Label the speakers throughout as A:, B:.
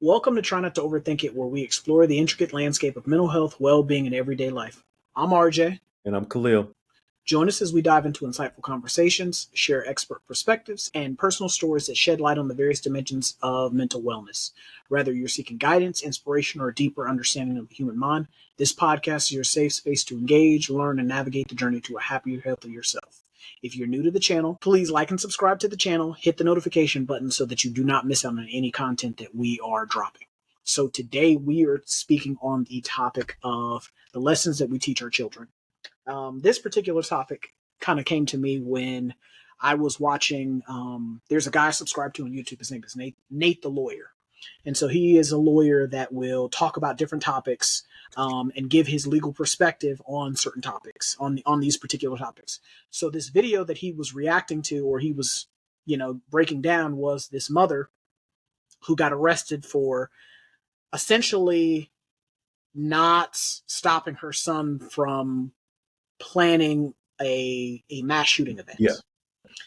A: Welcome to Try Not to Overthink It, where we explore the intricate landscape of mental health, well being, and everyday life. I'm RJ.
B: And I'm Khalil.
A: Join us as we dive into insightful conversations, share expert perspectives, and personal stories that shed light on the various dimensions of mental wellness. Whether you're seeking guidance, inspiration, or a deeper understanding of the human mind, this podcast is your safe space to engage, learn, and navigate the journey to a happier, healthier self. If you're new to the channel, please like and subscribe to the channel, hit the notification button so that you do not miss out on any content that we are dropping. So today we are speaking on the topic of the lessons that we teach our children. This particular topic kind of came to me when I was watching. There's a guy I subscribe to on YouTube. His name is Nate the Lawyer. And so he is a lawyer that will talk about different topics and give his legal perspective on certain topics, on these particular topics. So this video that he was reacting to, or he was, breaking down, was this mother who got arrested for essentially not stopping her son from planning a mass shooting event.
B: Yeah.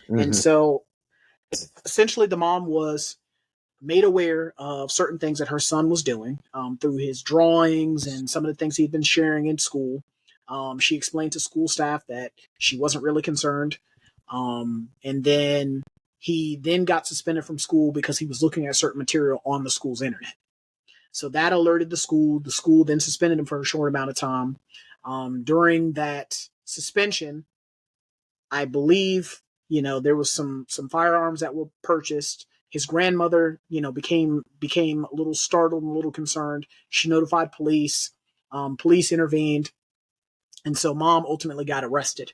A: Mm-hmm. And so essentially the mom was made aware of certain things that her son was doing through his drawings and some of the things he'd been sharing in school. She explained to school staff that she wasn't really concerned. And then he then got suspended from school because he was looking at certain material on the school's internet. So that alerted the school. The school then suspended him for a short amount of time. During that suspension, I believe, there was some firearms that were purchased. His grandmother, became a little startled and a little concerned. She notified police. Police intervened. And so mom ultimately got arrested.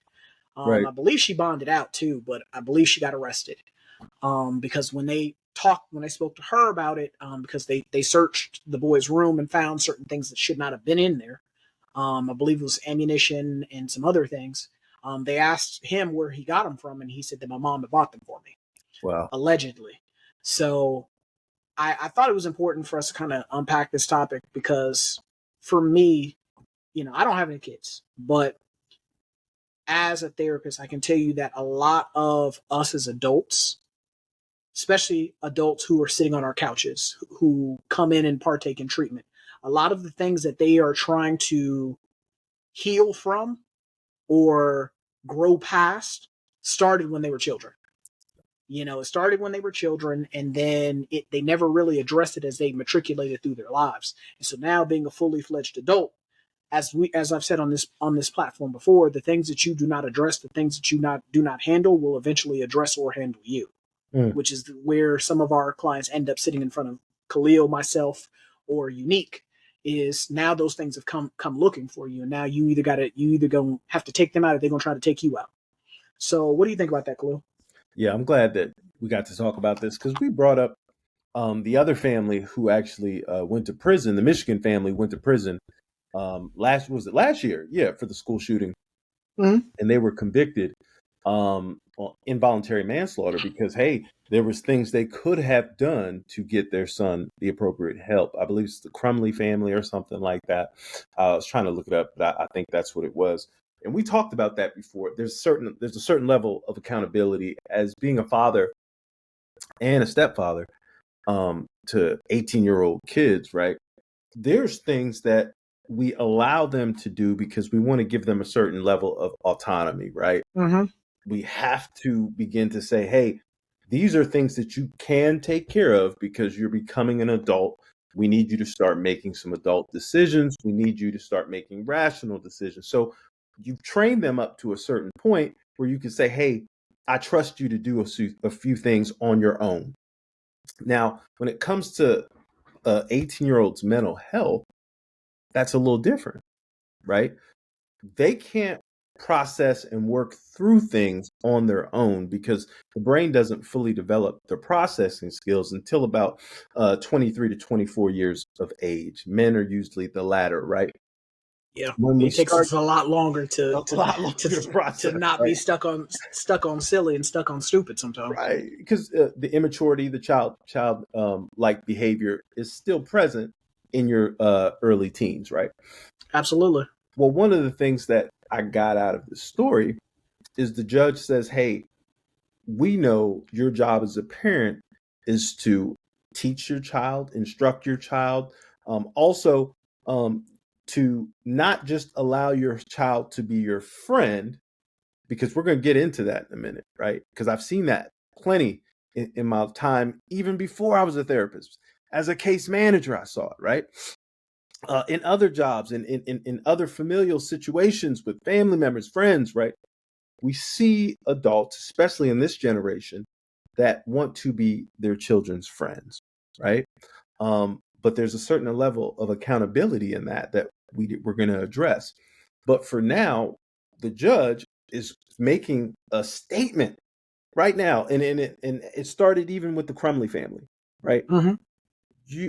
B: Right.
A: I believe she bonded out too, but I believe she got arrested because when they spoke to her about it, because they searched the boy's room and found certain things that should not have been in there. I believe it was ammunition and some other things. They asked him where he got them from, and he said that my mom had bought them for me.
B: Wow.
A: Allegedly. So I thought it was important for us to kind of unpack this topic because for me, I don't have any kids, but as a therapist, I can tell you that a lot of us as adults, especially adults who are sitting on our couches, who come in and partake in treatment, a lot of the things that they are trying to heal from or grow past started when they were children. It started when they were children, and then they never really addressed it as they matriculated through their lives. And so now, being a fully fledged adult, as I've said on this platform before, the things that you do not address, the things that you do not handle, will eventually address or handle you. Which is where some of our clients end up sitting in front of Khalil, myself, or Unique. Is now those things have come looking for you, and now you either gonna have to take them out, or they're gonna try to take you out. So, what do you think about that, Khalil?
B: Yeah, I'm glad that we got to talk about this because we brought up the other family who actually went to prison. The Michigan family went to prison last year? Yeah, for the school shooting, and they were convicted on involuntary manslaughter because there was things they could have done to get their son the appropriate help. I believe it's the Crumley family or something like that. I was trying to look it up, but I think that's what it was. And we talked about that before. There's a certain level of accountability as being a father and a stepfather to 18-year-old kids, right? There's things that we allow them to do because we want to give them a certain level of autonomy, right?
A: Mm-hmm.
B: We have to begin to say, hey, these are things that you can take care of because you're becoming an adult. We need you to start making some adult decisions. We need you to start making rational decisions. So you've trained them up to a certain point where you can say, hey, I trust you to do a few things on your own. Now, when it comes to 18-year-old's mental health, that's a little different, right? They can't process and work through things on their own because the brain doesn't fully develop the processing skills until about 23 to 24 years of age. Men are usually the latter, right?
A: Yeah,
B: When we
A: it takes us a lot longer to
B: process,
A: not
B: right?
A: be stuck on silly and stuck on stupid sometimes.
B: Right, because the immaturity, the child like behavior is still present in your early teens, right?
A: Absolutely.
B: Well, one of the things that I got out of this story is the judge says, hey, we know your job as a parent is to teach your child, instruct your child. Also, to not just allow your child to be your friend, because we're going to get into that in a minute, right? Because I've seen that plenty in my time, even before I was a therapist. As a case manager, I saw it, right? In other jobs, in other familial situations with family members, friends, right? We see adults, especially in this generation, that want to be their children's friends, right? But there's a certain level of accountability in that we're going to address. But for now, the judge is making a statement right now, and it started even with the Crumley family, right?
A: Mm-hmm.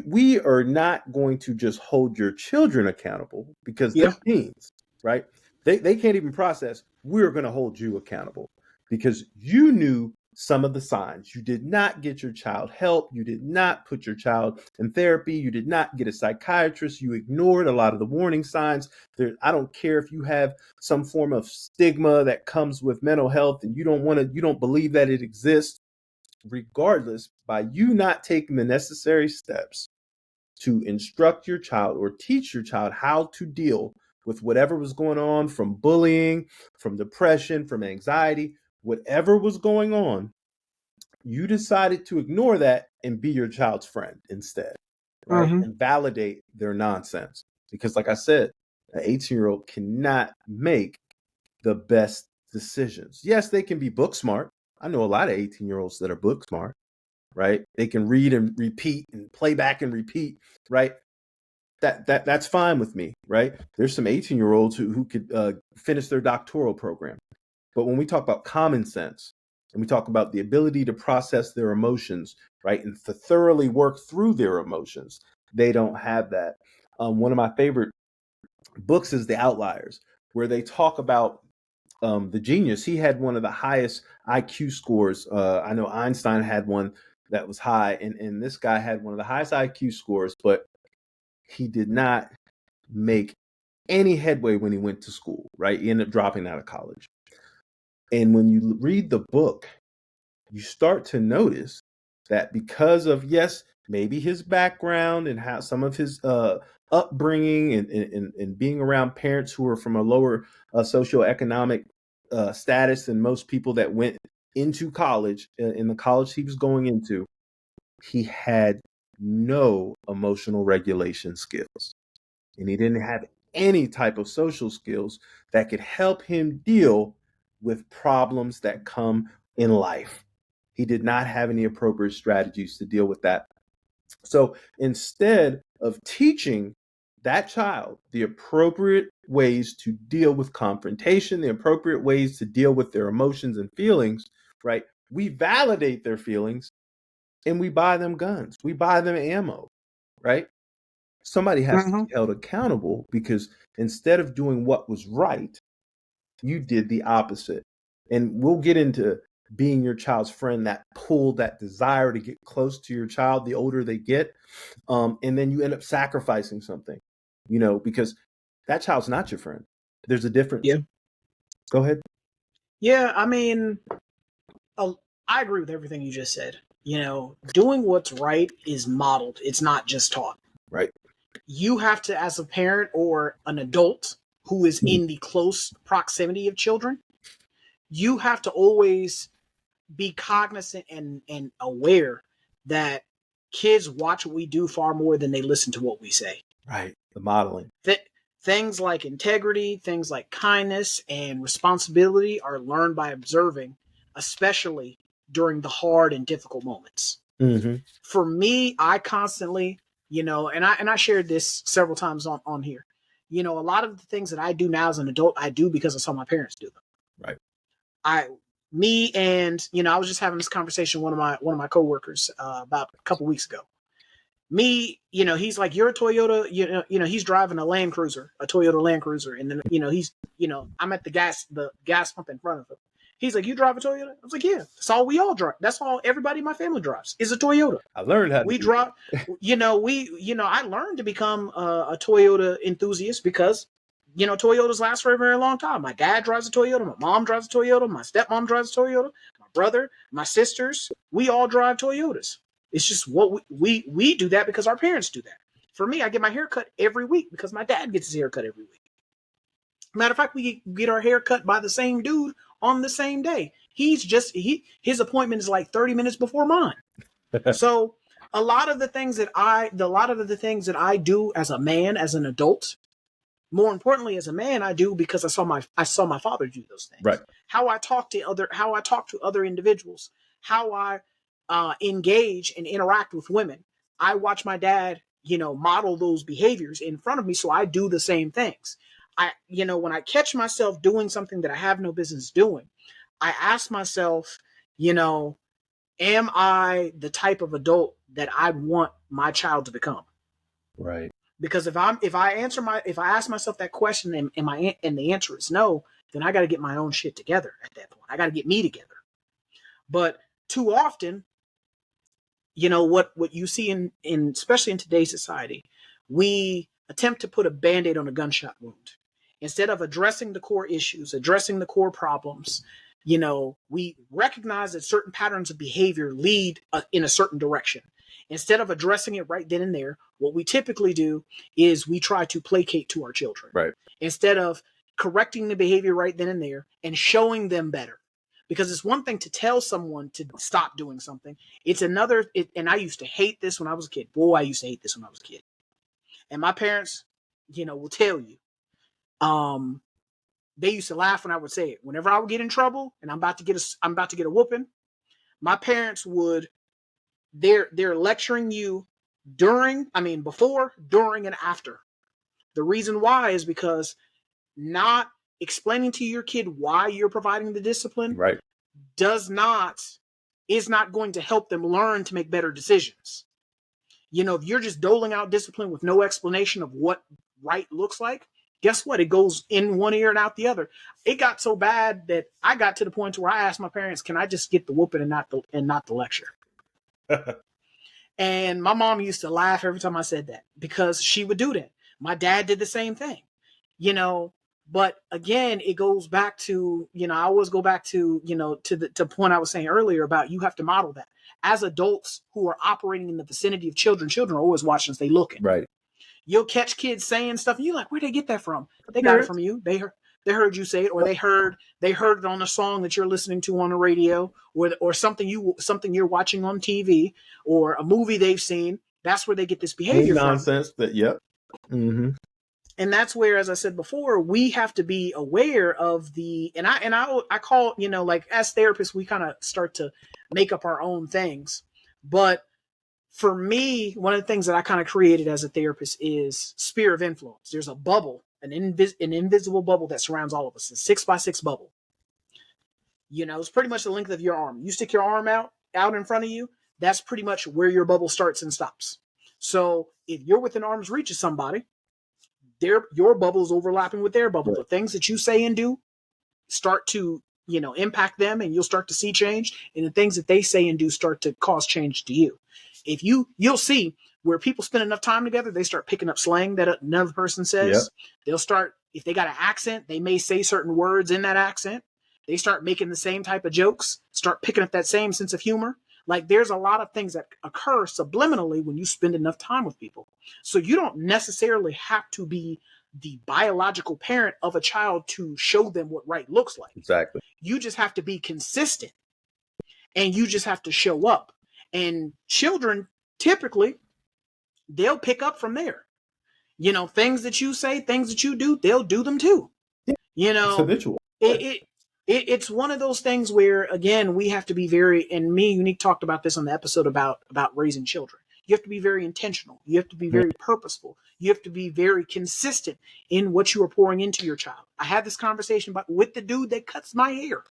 B: We are not going to just hold your children accountable because they're
A: Yeah.
B: teens, right? They can't even process. We're going to hold you accountable because you knew some of the signs. You did not get your child help. You did not put your child in therapy. You did not get a psychiatrist. You ignored a lot of the warning signs. I don't care if you have some form of stigma that comes with mental health and you don't believe that it exists. Regardless, by you not taking the necessary steps to instruct your child or teach your child how to deal with whatever was going on, from bullying, from depression, from anxiety, whatever was going on, you decided to ignore that and be your child's friend instead, right?
A: Mm-hmm.
B: And validate their nonsense. Because, like I said, an 18-year-old cannot make the best decisions. Yes, they can be book smart. I know a lot of 18-year-olds that are book smart, right? They can read and repeat and play back and repeat, right? That's fine with me, right? There's some 18-year-olds who could finish their doctoral program. But when we talk about common sense and we talk about the ability to process their emotions, right, and to thoroughly work through their emotions, they don't have that. One of my favorite books is The Outliers, where they talk about the genius. He had one of the highest IQ scores. I know Einstein had one that was high, and this guy had one of the highest IQ scores, but he did not make any headway when he went to school, right? He ended up dropping out of college. And when you read the book, you start to notice that because of, yes, maybe his background and how some of his upbringing and being around parents who are from a lower socioeconomic status than most people that went into college, in the college he was going into, he had no emotional regulation skills. And he didn't have any type of social skills that could help him deal with problems that come in life. He did not have any appropriate strategies to deal with that. So instead of teaching that child the appropriate ways to deal with confrontation, the appropriate ways to deal with their emotions and feelings, right? We validate their feelings and we buy them guns. We buy them ammo, right? Somebody has to
A: Mm-hmm.
B: be held accountable because instead of doing what was right, you did the opposite. And we'll get into being your child's friend, that pull, that desire to get close to your child the older they get. And then you end up sacrificing something, because that child's not your friend. There's a difference.
A: Yeah.
B: Go ahead.
A: Yeah. I mean, I agree with everything you just said. Doing what's right is modeled. It's not just taught.
B: Right.
A: You have to, as a parent or an adult who is in the close proximity of children, you have to always be cognizant and aware that kids watch what we do far more than they listen to what we say.
B: Right. The modeling.
A: Things like integrity, things like kindness and responsibility are learned by observing, especially during the hard and difficult moments.
B: Mm-hmm.
A: For me, I constantly, and I shared this several times on here. A lot of the things that I do now as an adult, I do because I saw my parents do them.
B: Right.
A: I was just having this conversation with one of my coworkers about a couple weeks ago. He's like, "You're a Toyota," he's driving a Toyota Land Cruiser, and then he's I'm at the gas pump in front of him. He's like, "You drive a Toyota?" I was like, "Yeah, that's all we all drive. That's all everybody in my family drives is a Toyota."
B: I learned how to
A: drive. I learned to become a Toyota enthusiast because Toyotas last for a very long time. My dad drives a Toyota. My mom drives a Toyota. My stepmom drives a Toyota. My brother, my sisters, we all drive Toyotas. It's just what we do that because our parents do that. For me, I get my hair cut every week because my dad gets his hair cut every week. Matter of fact, we get our hair cut by the same dude on the same day. His appointment is like 30 minutes before mine. So a lot of the things that I do as a man, as an adult, more importantly as a man, I do because I saw my father do those things.
B: Right.
A: How I talk to other individuals, how I engage and interact with women. I watch my dad, model those behaviors in front of me, so I do the same things. When I catch myself doing something that I have no business doing, I ask myself, am I the type of adult that I want my child to become?
B: Right.
A: Because if I ask myself that question and the answer is no, then I got to get my own shit together at that point. I got to get me together. But too often, what you see in especially in today's society, we attempt to put a band-aid on a gunshot wound instead of addressing the core issues, addressing the core problems. We recognize that certain patterns of behavior lead in a certain direction. Instead of addressing it right then and there, what we typically do is we try to placate to our children.
B: Right.
A: Instead of correcting the behavior right then and there and showing them better. Because it's one thing to tell someone to stop doing something. It's another, and I used to hate this when I was a kid. Boy, I used to hate this when I was a kid. And my parents, will tell you, they used to laugh when I would say it. Whenever I would get in trouble and I'm about to get a whooping, my parents would, they're lecturing you before, during, and after. The reason why is because not explaining to your kid why you're providing the discipline
B: Right.
A: is not going to help them learn to make better decisions. If you're just doling out discipline with no explanation of what right looks like, guess what? It goes in one ear and out the other. It got so bad that I got to the point where I asked my parents, "Can I just get the whooping and not the lecture?" And my mom used to laugh every time I said that because she would do that. My dad did the same thing, But again, it goes back to, I always go back to, to the point I was saying earlier about you have to model that. As adults who are operating in the vicinity of children are always watching, they looking.
B: Right.
A: You'll catch kids saying stuff, and you're like, where'd they get that from? They got it from you. They heard you say it, or they heard it on a song that you're listening to on the radio, or something you're watching on TV, or a movie they've seen. That's where they get this behavior from.
B: Nonsense. Yep. Mm-hmm.
A: And that's where, as I said before, we have to be aware of I call, like as therapists, we kind of start to make up our own things. But for me, one of the things that I kind of created as a therapist is sphere of influence. There's a bubble, an invisible bubble that surrounds all of us, a 6x6 bubble. It's pretty much the length of your arm. You stick your arm out in front of you, that's pretty much where your bubble starts and stops. So if you're within arm's reach of somebody, your bubble is overlapping with their bubble. Right. The things that you say and do start to, impact them, and you'll start to see change. And the things that they say and do start to cause change to you. If you'll see where people spend enough time together, they start picking up slang that another person says. Yep. They'll start, if they got an accent, they may say certain words in that accent. They start making the same type of jokes, start picking up that same sense of humor. Like there's a lot of things that occur subliminally when you spend enough time with people. So you don't necessarily have to be the biological parent of a child to show them what right looks like.
B: Exactly.
A: You just have to be consistent, and you just have to show up. And children, typically, they'll pick up from there. Things that you say, things that you do, they'll do them too.
B: It's habitual.
A: It's one of those things where, again, we have to be very, and me and Unique talked about this on the episode about raising children. You have to be very intentional. You have to be very purposeful. You have to be very consistent in what you are pouring into your child. I had this conversation with the dude that cuts my hair.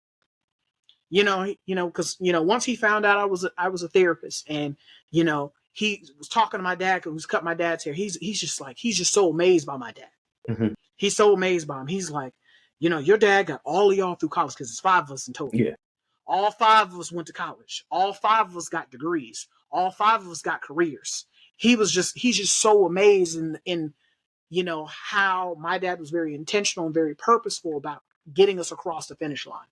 A: Because once he found out I was a therapist, and he was talking to my dad who's cut my dad's hair. He's just so amazed by my dad.
B: Mm-hmm.
A: He's so amazed by him. He's like, your dad got all of y'all through college, because it's 5 of us in total.
B: Yeah.
A: All 5 of us went to college. All 5 of us got degrees. All 5 of us got careers. He's just so amazed in how my dad was very intentional and very purposeful about getting us across the finish line.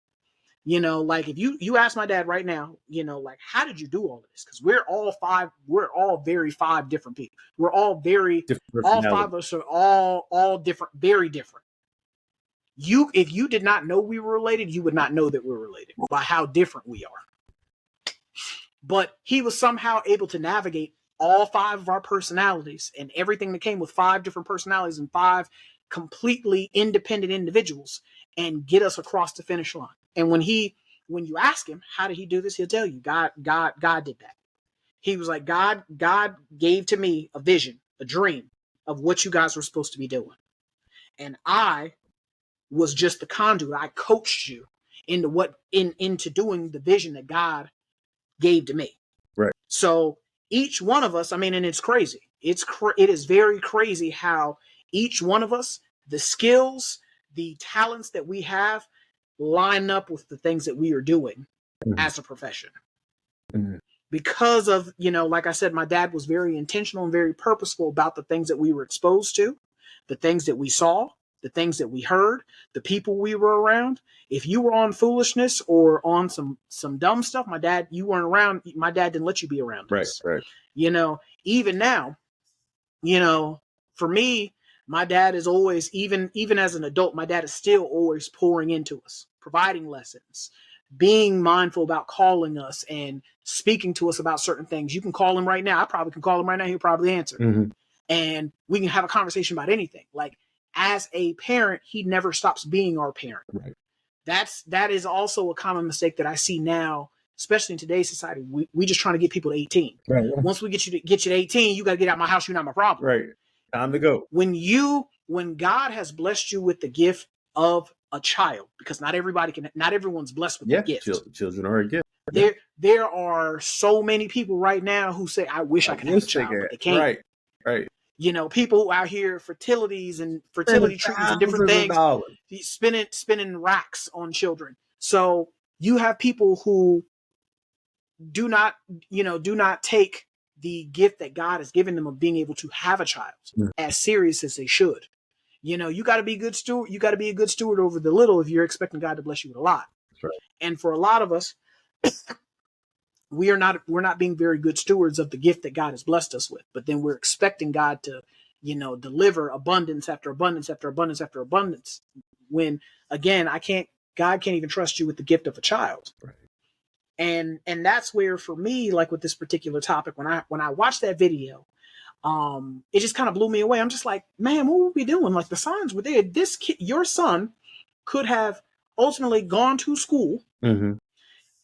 A: You know, like if you ask my dad right now, you know, like how did you do all of this? Because we're all very five different people. We're all very
B: Different
A: all five
B: personality.
A: of us are all different, very different. You if you did not know we were related, you would not know that we're related by how different we are. But he was somehow able to navigate all five of our personalities and everything that came with five different personalities and five completely independent individuals and get us across the finish line. And when you ask him how did he do this, he'll tell you God did that. He was like God gave to me a vision, a dream of what you guys were supposed to be doing, and I was just the conduit. I coached you into doing the vision that God gave to me.
B: Right.
A: So each one of us, I mean, and it's crazy. It is very crazy how each one of us, the skills, the talents that we have, line up with the things that we are doing as a profession. Because of, you know, like I said, my dad was very intentional and very purposeful about the things that we were exposed to, the things that we saw, the things that we heard, the people we were around. If you were on foolishness or on some dumb stuff, you weren't around. My dad didn't let you be around us.
B: Right.
A: You know, even now, you know, for me, my dad is always, even as an adult, my dad is still always pouring into us, providing lessons, being mindful about calling us and speaking to us about certain things. You can call him right now. I probably can call him right now. He'll probably answer. And we can have a conversation about anything. Like, as a parent, he never stops being our parent.
B: Right.
A: That is also a common mistake that I see now, especially in today's society. We just trying to get people to 18.
B: Right.
A: Once we get you to 18, you got to get out of my house. You're not my problem.
B: Right. Time to go.
A: When God has blessed you with the gift of a child, because not everyone's blessed with the gift.
B: Children are a gift.
A: There are so many people right now who say, I wish I could have a child, but they can't.
B: Right.
A: You know, people out here, fertility treatments and different things, spending racks on children. So you have people who do not take the gift that God has given them of being able to have a child as serious as they should. You know, you got to be a good steward. You got to be a good steward over the little if you're expecting God to bless you with a lot.
B: That's right.
A: And for a lot of us, we're not being very good stewards of the gift that God has blessed us with. But then we're expecting God to, you know, deliver abundance after abundance after abundance after abundance. When again, God can't even trust you with the gift of a child.
B: Right.
A: And that's where, for me, like with this particular topic, when I watched that video, it just kind of blew me away. I'm just like, man, what were we doing? Like, the signs were there. This kid, your son, could have ultimately gone to school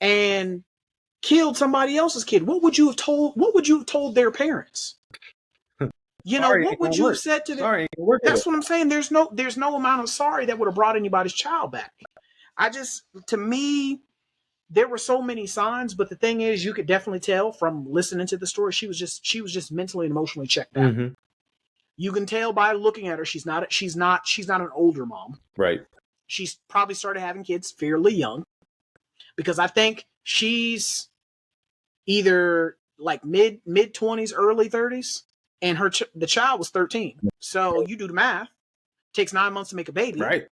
A: and killed somebody else's kid. What would you have told their parents? You know, what would you have said to them? That's what I'm saying. There's no amount of sorry that would have brought anybody's child back. To me, there were so many signs, but the thing is, you could definitely tell from listening to the story, she was just mentally and emotionally checked out. You can tell by looking at her, she's not an older mom.
B: Right.
A: She's probably started having kids fairly young, because I think she's either like mid 20s, early 30s, and the child was 13. So you do the math. It takes 9 months to make a baby.
B: Right.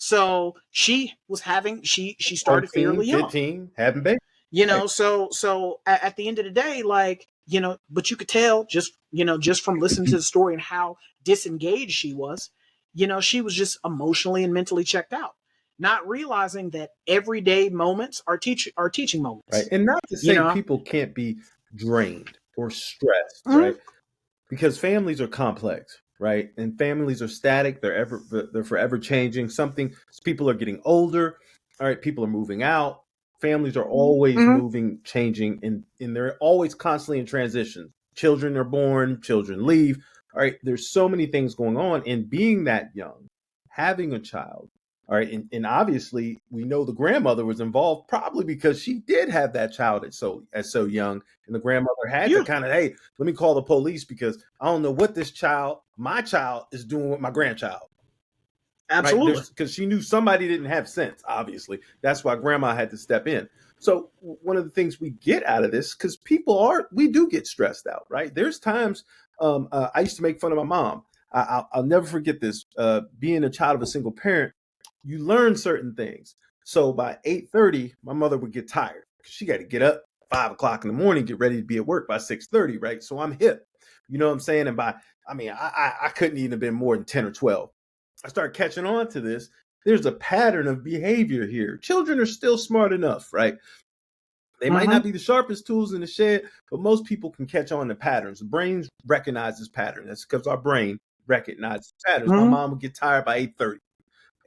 A: So she started
B: 13,
A: fairly young.
B: 15, having babies.
A: You know, so at the end of the day, like, you know, but you could tell just from listening to the story and how disengaged she was, you know, she was just emotionally and mentally checked out, not realizing that everyday moments are teaching moments.
B: Right. And not to say people can't be drained or stressed, right? Because families are complex. Right. And families are static. They're forever changing. People are getting older. All right. People are moving out. Families are always moving, changing, and they're always constantly in transition. Children are born, children leave. All right. There's so many things going on. And being that young, having a child. All right. And obviously, we know the grandmother was involved, probably because she did have that child at so young. And the grandmother had to kind of, hey, let me call the police, because I don't know what my child is doing with my grandchild.
A: Absolutely.
B: Because she knew somebody didn't have sense, obviously. That's why grandma had to step in. So one of the things we get out of this, because we do get stressed out, right? There's times I used to make fun of my mom. I'll never forget this. Being a child of a single parent, you learn certain things. So by 8:30, my mother would get tired. She got to get up 5 o'clock in the morning, get ready to be at work by 6:30, right? So I'm hip. You know what I'm saying? And I couldn't even have been more than 10 or 12. I started catching on to this. There's a pattern of behavior here. Children are still smart enough, right? They might not be the sharpest tools in the shed, but most people can catch on to patterns. The brain recognizes patterns. That's because our brain recognizes patterns. My mom would get tired by 8:30.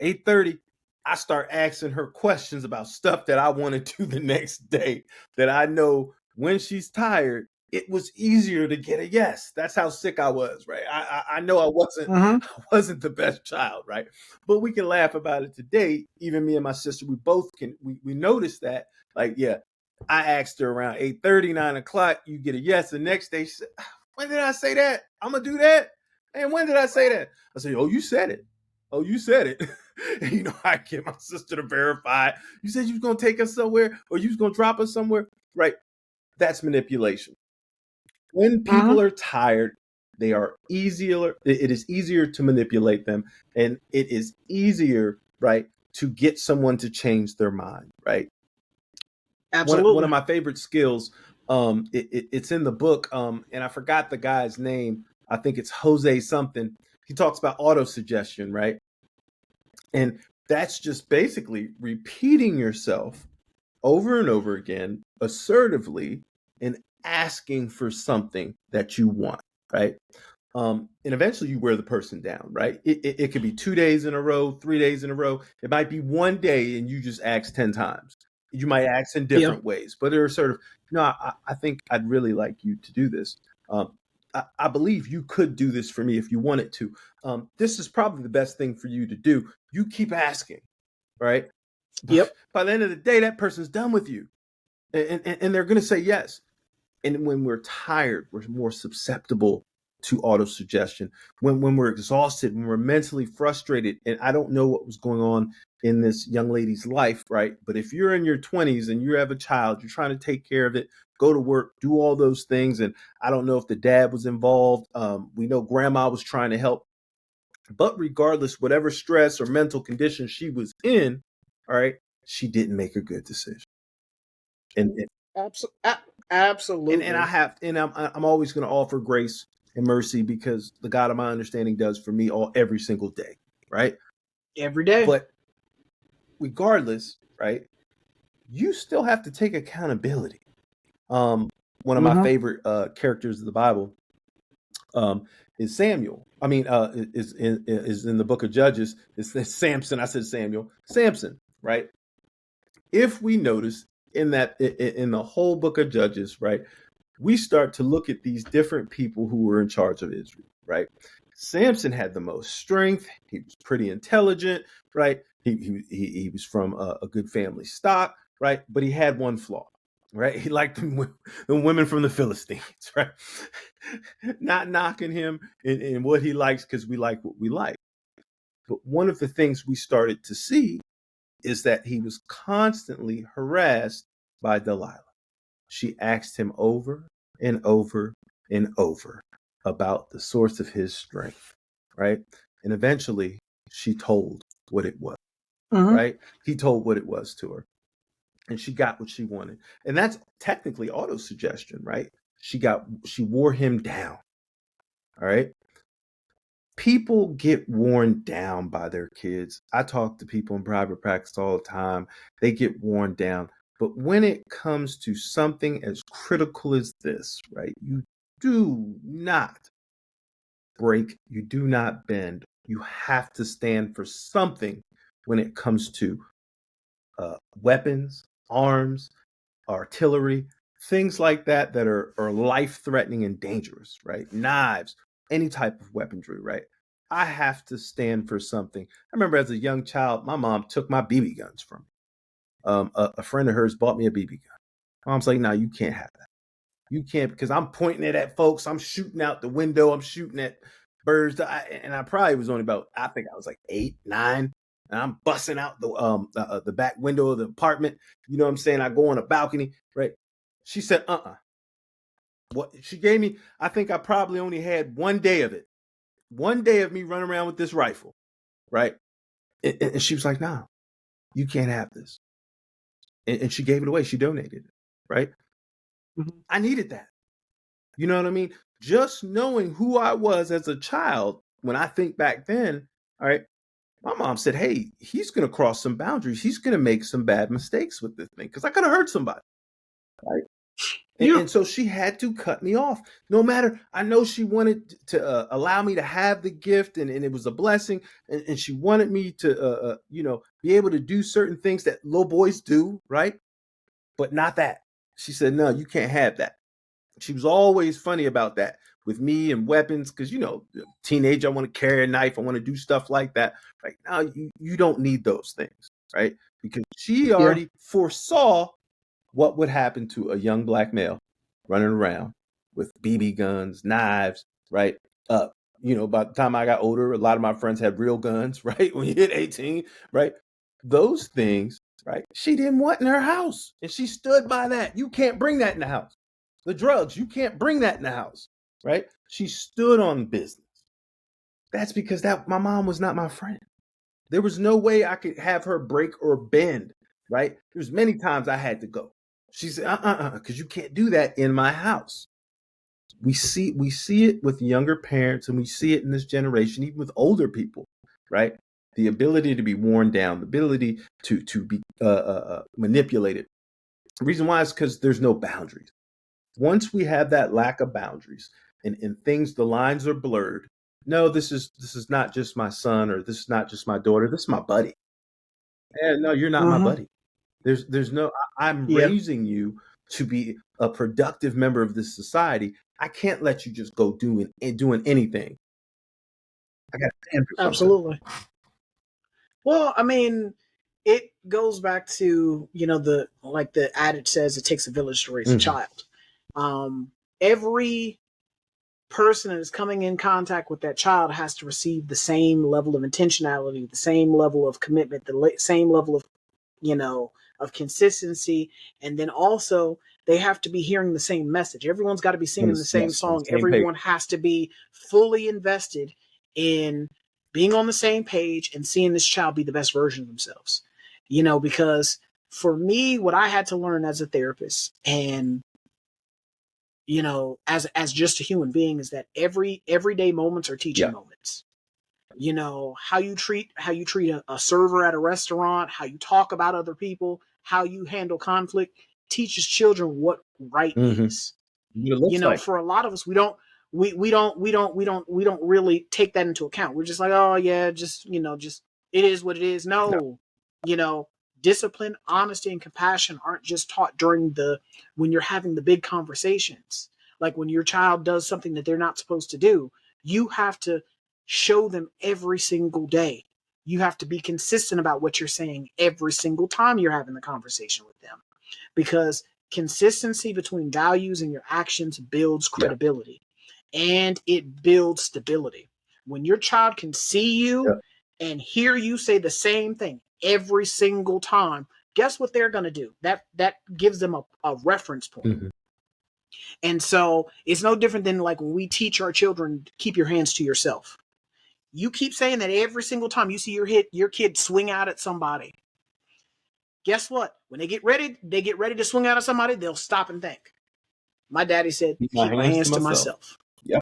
B: 8:30, I start asking her questions about stuff that I want to do the next day that I know when she's tired, it was easier to get a yes. That's how sick I was, right? I know I wasn't the best child, right? But we can laugh about it today. Even me and my sister, we both can we noticed that, like, yeah, I asked her around 8:30, 9 o'clock, you get a yes. The next day, she said, when did I say that? I'm gonna do that. And when did I say that? I said, oh, you said it. Oh, you said it. And, I get my sister to verify. You said you was gonna take us somewhere, or you was gonna drop us somewhere, right? That's manipulation. When people are tired, they are easier. It is easier to manipulate them, and it is easier, right, to get someone to change their mind, right?
A: Absolutely.
B: One of my favorite skills. It's in the book, and I forgot the guy's name. I think it's Jose something. He talks about auto suggestion, right? And that's just basically repeating yourself over and over again, assertively, and asking for something that you want, right? And eventually you wear the person down, right? It could be 2 days in a row, 3 days in a row. It might be one day and you just ask 10 times. You might ask in different ways, but there are sort of, I think I'd really like you to do this. I believe you could do this for me if you wanted to. This is probably the best thing for you to do. You keep asking, right?
A: Yep.
B: By the end of the day, that person's done with you, and they're going to say yes. And when we're tired, we're more susceptible to auto suggestion. When we're exhausted, when we're mentally frustrated, and I don't know what was going on in this young lady's life, right? But if you're in your 20s and you have a child, you're trying to take care of it, go to work, do all those things. And I don't know if the dad was involved. We know grandma was trying to help. But regardless, whatever stress or mental condition she was in, all right, she didn't make a good decision. And
A: absolutely.
B: And I'm always going to offer grace and mercy because the God of my understanding does for me every single day, right?
A: Every day.
B: But regardless, right, you still have to take accountability. One of my favorite characters of the Bible is Samuel. I mean, is in the book of Judges. It's Samson. I said Samuel. Samson, right? If we notice in the whole book of Judges, right, we start to look at these different people who were in charge of Israel, right? Samson had the most strength. He was pretty intelligent, right? He was from a good family stock, right? But he had one flaw, right? He liked the women from the Philistines, right? Not knocking him in what he likes because we like what we like. But one of the things we started to see is that he was constantly harassed by Delilah. She asked him over and over and over about the source of his strength, right? And eventually she told what it was, right? He told what it was to her. And she got what she wanted. And that's technically auto-suggestion, right? She wore him down. All right. People get worn down by their kids. I talk to people in private practice all the time. They get worn down. But when it comes to something as critical as this, right, you do not break, you do not bend. You have to stand for something when it comes to weapons, arms, artillery, things like that are life-threatening and dangerous, right? Knives, any type of weaponry, right? I have to stand for something. I remember as a young child, my mom took my BB guns from me. A friend of hers bought me a BB gun. Mom's like, no, you can't have that. You can't, because I'm pointing it at folks. I'm shooting out the window. I'm shooting at birds. And I probably was only I think I was like 8, 9. And I'm busting out the back window of the apartment. You know what I'm saying? I go on a balcony, right? She said, What she gave me, I think I probably only had one day of it. One day of me running around with this rifle, right? And she was like, nah, you can't have this. And she gave it away. She donated it, right?
A: Mm-hmm.
B: I needed that. You know what I mean? Just knowing who I was as a child, when I think back then, all right, my mom said, hey, he's going to cross some boundaries. He's going to make some bad mistakes with this thing because I could have hurt somebody, right? And so she had to cut me off. No matter, I know she wanted to allow me to have the gift, and it was a blessing. And she wanted me to, be able to do certain things that little boys do, right? But not that. She said, no, you can't have that. She was always funny about that with me and weapons because, teenage, I want to carry a knife. I want to do stuff like that. Right now, you don't need those things, right? Because she already foresaw what would happen to a young black male running around with BB guns, knives, right? By the time I got older, a lot of my friends had real guns, right? When you hit 18, right? Those things, right? She didn't want in her house. And she stood by that. You can't bring that in the house. The drugs, you can't bring that in the house, right? She stood on business. That's because my mom was not my friend. There was no way I could have her break or bend, right? There's many times I had to go. She said, because you can't do that in my house. We see it with younger parents, and we see it in this generation, even with older people, right? The ability to be worn down, the ability to be manipulated. The reason why is because there's no boundaries. Once we have that lack of boundaries and things, the lines are blurred. No, this is not just my son, or this is not just my daughter. This is my buddy. And no, you're not my buddy. There's no, I'm raising you to be a productive member of this society. I can't let you just go doing anything. I got to stand for something.
A: Absolutely. Well, I mean, it goes back to, the adage says, it takes a village to raise a child. Every person that is coming in contact with that child has to receive the same level of intentionality, the same level of commitment, the same level of, of consistency. And then also they have to be hearing the same message. Everyone's got to be singing the same song. Everyone has to be fully invested in being on the same page and seeing this child be the best version of themselves. Because for me, what I had to learn as a therapist and, as just a human being, is that everyday moments are teaching moments. How you treat a server at a restaurant, how you talk about other people, how you handle conflict teaches children what right is. For a lot of us, we don't really take that into account. We're just like, oh yeah, just it is what it is. No. Discipline, honesty, and compassion aren't just taught when you're having the big conversations. Like when your child does something that they're not supposed to do, you have to show them every single day. You have to be consistent about what you're saying every single time you're having the conversation with them, because consistency between values and your actions builds credibility and it builds stability. When your child can see you and hear you say the same thing every single time, guess what they're going to do? That gives them a reference point. And so it's no different than like when we teach our children, keep your hands to yourself. You keep saying that every single time you see your kid swing out at somebody. Guess what? When they get ready to swing out at somebody, they'll stop and think. My daddy said, keep my hands to myself.
B: Yep.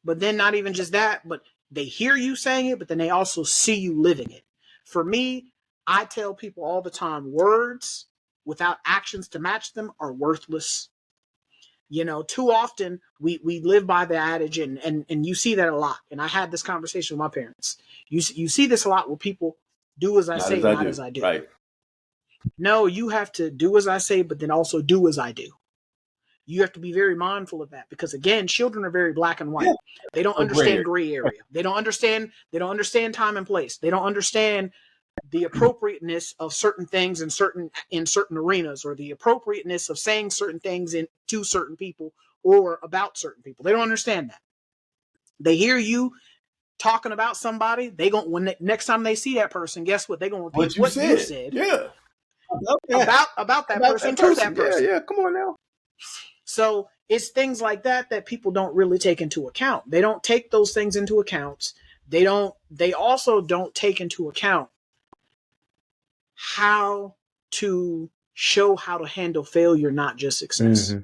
A: But then not even just that, but they hear you saying it, but then they also see you living it. For me, I tell people all the time, words without actions to match them are worthless. Too often we live by the adage, and you see that a lot. And I had this conversation with my parents. You see this a lot where people do as I say, not as I do.
B: Right.
A: No, you have to do as I say, but then also do as I do. You have to be very mindful of that, because again, children are very black and white. They don't understand gray area. They don't understand time and place. They don't understand the appropriateness of certain things in certain arenas, or the appropriateness of saying certain things to certain people or about certain people. They don't understand that. They hear you talking about somebody, next time they see that person, guess what? They're going to repeat what you said.
B: Yeah.
A: About that person to that person.
B: Yeah, come on now.
A: So it's things like that people don't really take into account. They don't take those things into account. They also don't take into account how to show how to handle failure, not just success.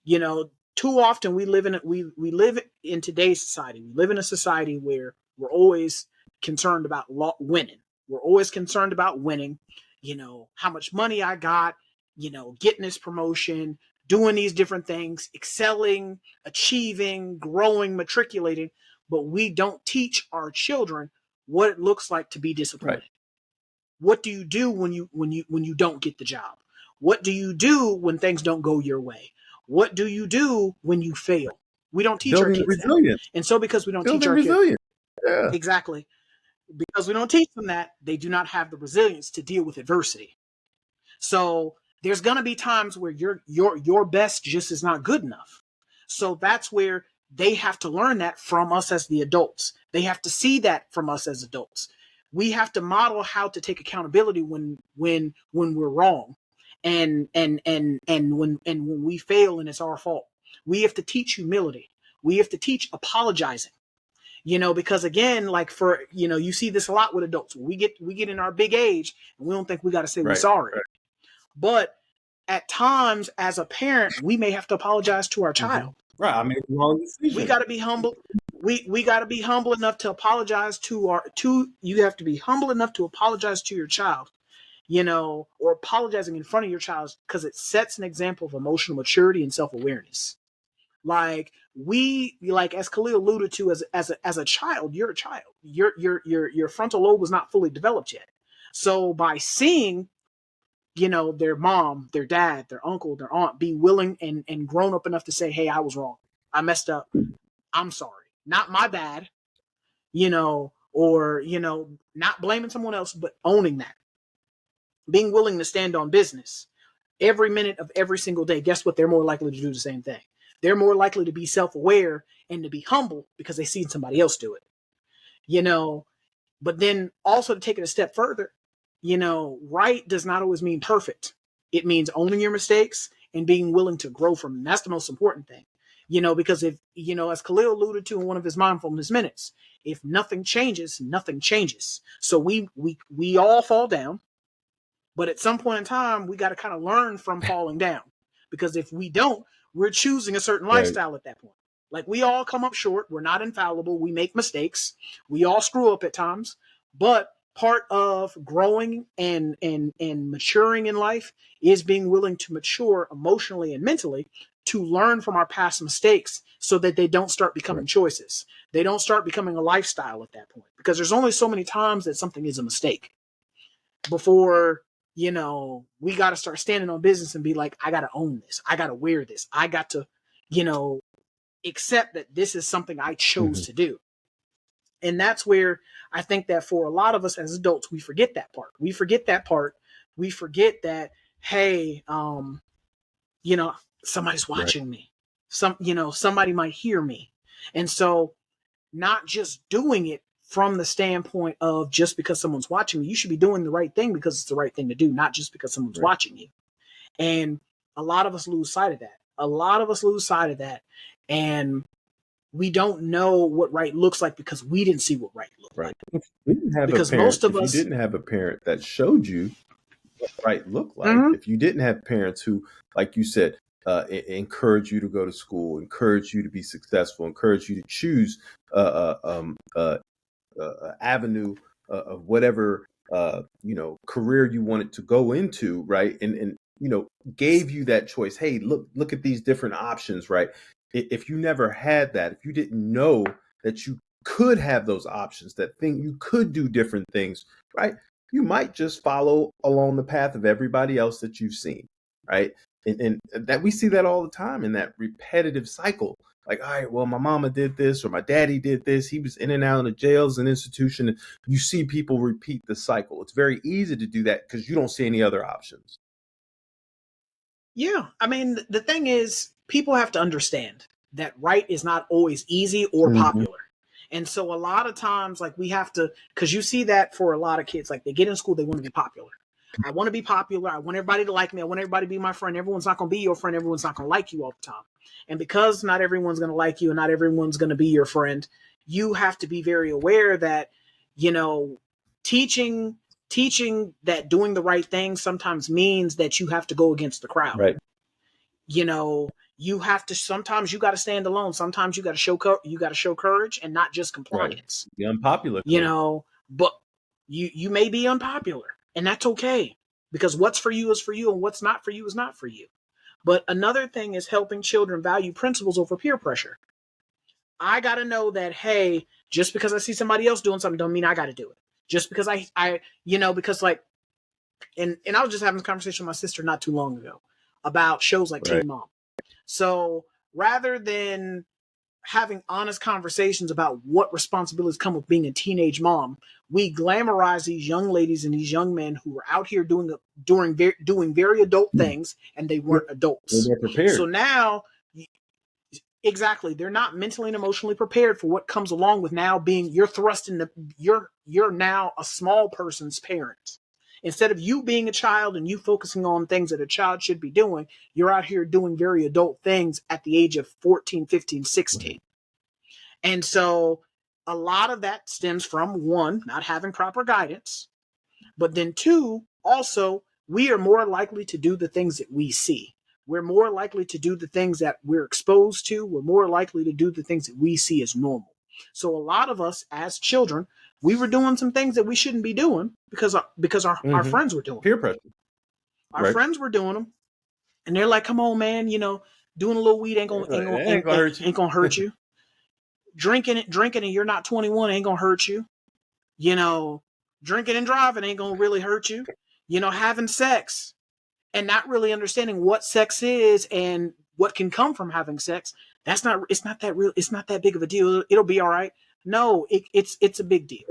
A: You know, too often we live in today's society. We live in a society where we're always concerned about winning. We're always concerned about winning. You know, how much money I got, you know, getting this promotion, doing these different things, excelling, achieving, growing, matriculating, but we don't teach our children what it looks like to be disappointed.
B: Right.
A: What do you do when you don't get the job? What do you do when things don't go your way? What do you do when you fail? We don't teach our kids resilience. That. And so because we don't teach our kids exactly, because we don't teach them that, they do not have the resilience to deal with adversity. So there's going to be times where your best just is not good enough. So that's where they have to learn that from us as the adults. They have to see that from us as adults. We have to model how to take accountability when we're wrong, and when we fail and it's our fault. We have to teach humility. We have to teach apologizing. You know, because again, like for, you know, you see this a lot with adults. We get in our big age and we don't think we got to say we're sorry. Right. But at times as a parent, we may have to apologize to our child.
B: Right. I mean, wrong decision.
A: We got to be humble. We got to be humble enough to apologize you have to be humble enough to apologize to your child, you know, or apologizing in front of your child, because it sets an example of emotional maturity and self-awareness. Like as Khalil alluded to, as a child, you're a child. Your frontal lobe was not fully developed yet. So by seeing, you know, their mom, their dad, their uncle, their aunt be willing and grown up enough to say, hey, I was wrong. I messed up. I'm sorry. Not my bad, you know, or, you know, not blaming someone else, but owning that. Being willing to stand on business every minute of every single day. Guess what? They're more likely to do the same thing. They're more likely to be self-aware and to be humble because they've seen somebody else do it, you know. But then also to take it a step further, you know, right does not always mean perfect. It means owning your mistakes and being willing to grow from them. That's the most important thing, you know, because if, you know, as Khalil alluded to in one of his mindfulness minutes, if nothing changes, nothing changes. So we all fall down, but at some point in time, we got to kind of learn from falling down, because if we don't, we're choosing a certain lifestyle at that point. Like, we all come up short. We're not infallible. We make mistakes. We all screw up at times, but part of growing and maturing in life is being willing to mature emotionally and mentally to learn from our past mistakes so that they don't start becoming choices. They don't start becoming a lifestyle at that point, because there's only so many times that something is a mistake before, you know, we got to start standing on business and be like, I got to own this. I got to wear this. I got to, you know, accept that this is something I chose to do. And that's where I think that for a lot of us as adults, we forget that part. We forget that, hey, you know, somebody's watching me. Somebody might hear me. And so not just doing it from the standpoint of just because someone's watching you, you should be doing the right thing because it's the right thing to do, not just because someone's watching you. And a lot of us lose sight of that. And we don't know what right looks like because we didn't see what right looked like.
B: We didn't have because most of us, you didn't have a parent that showed you what right looked like. If you didn't have parents who, like you said, encourage you to go to school, encourage you to be successful, encourage you to choose avenue of whatever career you wanted to go into, right? And gave you that choice. Hey, look at these different options, right? If you never had that, if you didn't know that you could have those options, you could do different things, right? You might just follow along the path of everybody else that you've seen, right? And that we see that all the time in that repetitive cycle. Like, all right, well, my mama did this or my daddy did this. He was in and out of jails and institution. You see people repeat the cycle. It's very easy to do that because you don't see any other options.
A: Yeah. I mean, the thing is, people have to understand that right is not always easy or popular. And so a lot of times, like, we have to, because you see that for a lot of kids, like, they get in school, they want to be popular. I want to be popular. I want everybody to like me. I want everybody to be my friend. Everyone's not going to be your friend. Everyone's not going to like you all the time. And because not everyone's going to like you and not everyone's going to be your friend, you have to be very aware that, teaching teaching that doing the right thing sometimes means that you have to go against the crowd.
B: Right.
A: You know, you have to, sometimes you got to stand alone. Sometimes you got to show courage and not just compliance.
B: Right. The unpopular.
A: You know, but you may be unpopular, and that's okay, because what's for you is for you, and what's not for you is not for you. But another thing is helping children value principles over peer pressure. I got to know that, hey, just because I see somebody else doing something don't mean I got to do it. Just because I because like, and I was just having this conversation with my sister not too long ago about shows like
B: Right.
A: Teen Mom. So rather than having honest conversations about what responsibilities come with being a teenage mom, we glamorize these young ladies and these young men who are out here doing very adult things, and they weren't adults.
B: They're prepared.
A: So now, exactly, they're not mentally and emotionally prepared for what comes along with now being, you're thrust into, you're now a small person's parent. Instead of you being a child and you focusing on things that a child should be doing, you're out here doing very adult things at the age of 14, 15, 16. And so a lot of that stems from, one, not having proper guidance, but then two, also, we are more likely to do the things that we see. We're more likely to do the things that we're exposed to. We're more likely to do the things that we see as normal. So a lot of us as children, we were doing some things that we shouldn't be doing because our friends were doing
B: peer pressure.
A: Our friends were doing them, and they're like, "Come on, man, doing a little weed ain't gonna hurt you. Drinking and you're not 21 ain't gonna hurt you. Drinking and driving ain't gonna really hurt you. Having sex and not really understanding what sex is and what can come from having sex. It's not that big of a deal. It'll be all right." No, it's a big deal.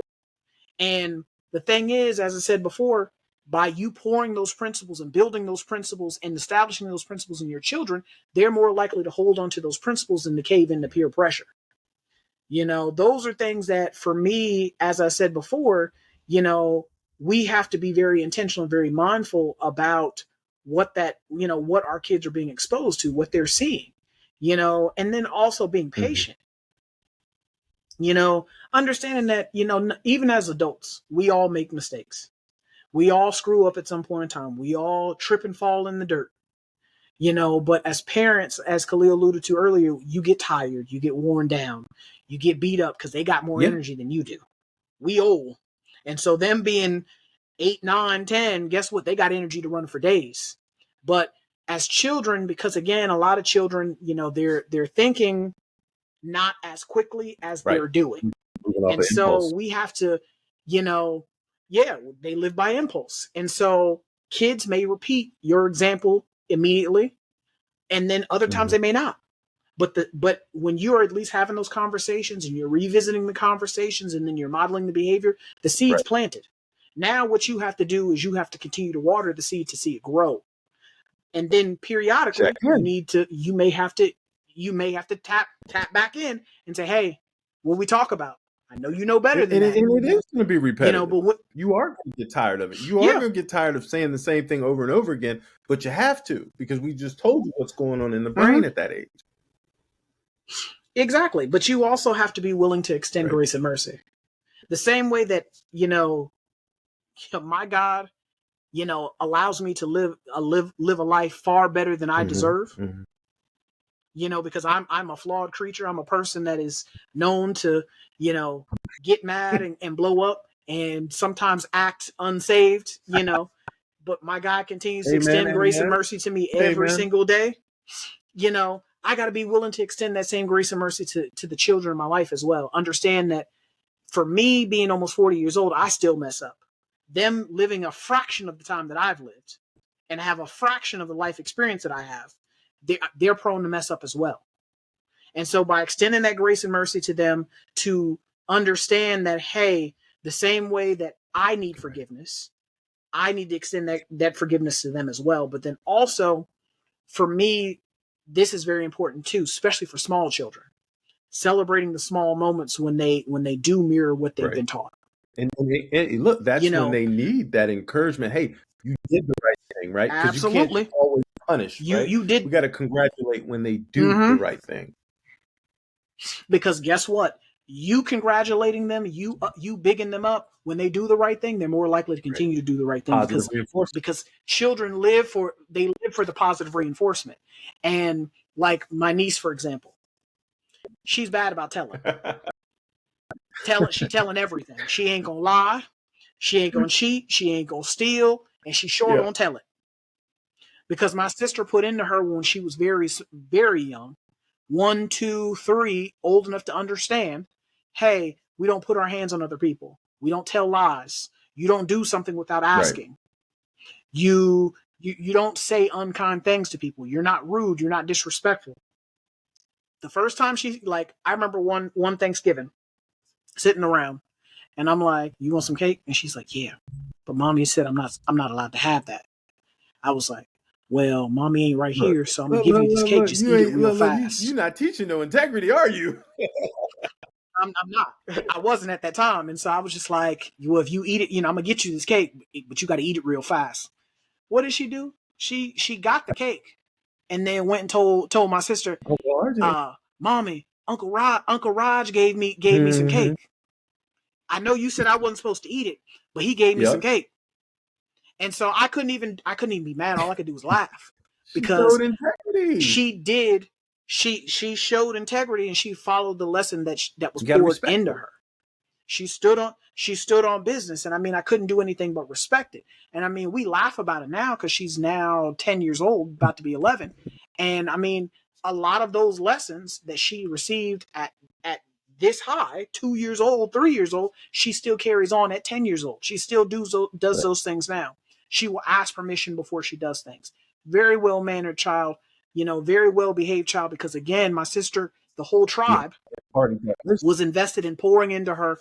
A: And the thing is, as I said before, by you pouring those principles and building those principles and establishing those principles in your children, they're more likely to hold on to those principles than to cave into peer pressure. Those are things that, for me, as I said before, we have to be very intentional and very mindful about what our kids are being exposed to, what they're seeing, and then also being patient. Understanding that, even as adults, we all make mistakes. We all screw up at some point in time. We all trip and fall in the dirt. But as parents, as Khalil alluded to earlier, you get tired, you get worn down, you get beat up because they got more energy than you do. We old. And so them being 8, 9, 10, guess what? They got energy to run for days. But as children, because again, a lot of children, they're thinking not as quickly as they're doing. And so we have to, they live by impulse. And so kids may repeat your example immediately, and then other times they may not. But when you're at least having those conversations and you're revisiting the conversations and then you're modeling the behavior, the seed's planted. Now what you have to do is you have to continue to water the seed to see it grow. And then periodically you may have to tap back in and say, "Hey, what we talk about? I know you know better than that."
B: And it is going to be repetitive.
A: But
B: you are going to get tired of it. You are going to get tired of saying the same thing over and over again, but you have to, because we just told you what's going on in the brain at that age.
A: Exactly. But you also have to be willing to extend grace and mercy. The same way that, my God, allows me to live a life far better than I deserve. Because I'm a flawed creature. I'm a person that is known to, get mad and blow up and sometimes act unsaved, but my God continues to extend grace and mercy to me every single day. I got to be willing to extend that same grace and mercy to the children in my life as well. Understand that for me, being almost 40 years old, I still mess up. Them living a fraction of the time that I've lived and have a fraction of the life experience that I have, they're prone to mess up as well. And so by extending that grace and mercy to them, to understand that, hey, the same way that I need forgiveness, I need to extend that forgiveness to them as well. But then also, for me, this is very important too, especially for small children. Celebrating the small moments when they do mirror what they've been taught.
B: And look, that's when they need that encouragement. Hey, you did the right thing, right?
A: Absolutely.
B: You can't always punish.
A: You did.
B: We got to congratulate when they do the right thing.
A: Because guess what? you congratulating them, you bigging them up when they do the right thing, they're more likely to continue to do the right thing
B: Positive reinforcement.
A: because children live for the positive reinforcement. And like my niece, for example, she's bad about telling. She telling everything. She ain't gonna lie. She ain't gonna cheat. She ain't gonna steal, and she sure
B: Yeah.
A: gonna tell it. Because my sister put into her when she was very, very young, 1, 2, 3, old enough to understand. Hey, we don't put our hands on other people. We don't tell lies. You don't do something without asking. Right. You don't say unkind things to people. You're not rude. You're not disrespectful. The first time I remember one Thanksgiving, sitting around, and I'm like, "You want some cake?" And she's like, "Yeah," but mommy said I'm not allowed to have that. I was like, "Well, mommy ain't right here, so I'm gonna give you this cake. Just eat it real fast."
B: You're not teaching no integrity, are you?
A: I'm not. I wasn't at that time, and so I was just like, "Well, if you eat it, I'm gonna get you this cake, but you got to eat it real fast." What did she do? She got the cake, and then went and told my sister, "Mommy, Uncle Raj gave me some cake. I know you said I wasn't supposed to eat it, but he gave me some cake." And so I couldn't even be mad. All I could do was laugh because she showed integrity, and she followed the lesson that was poured into her. She stood on business, and I mean, I couldn't do anything but respect it. And I mean, we laugh about it now because she's now 10 years old, about to be 11. And I mean, a lot of those lessons that she received at this high, 2 years old, 3 years old, she still carries on at 10 years old. She still does those things now. She will ask permission before she does things. Very well-mannered child, very well-behaved child, because again, my sister, the whole tribe was invested in pouring into her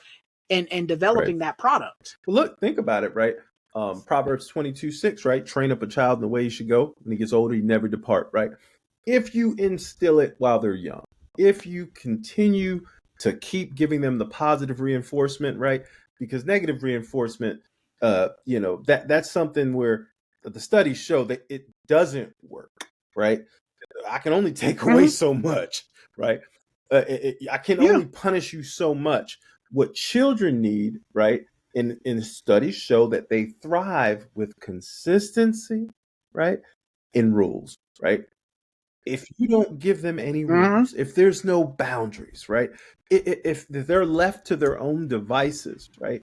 A: and developing that product.
B: Well, look, think about it, right? Proverbs 22:6, right? Train up a child in the way he should go. When he gets older, he never depart, right? If you instill it while they're young, if you continue to keep giving them the positive reinforcement, right? Because negative reinforcement, that's something where the studies show that it doesn't work, right? I can only take away so much, right? I can only punish you so much. What children need, right? And studies show that they thrive with consistency, right? In rules, right? If you don't give them any rules, if there's no boundaries, right? If they're left to their own devices, right?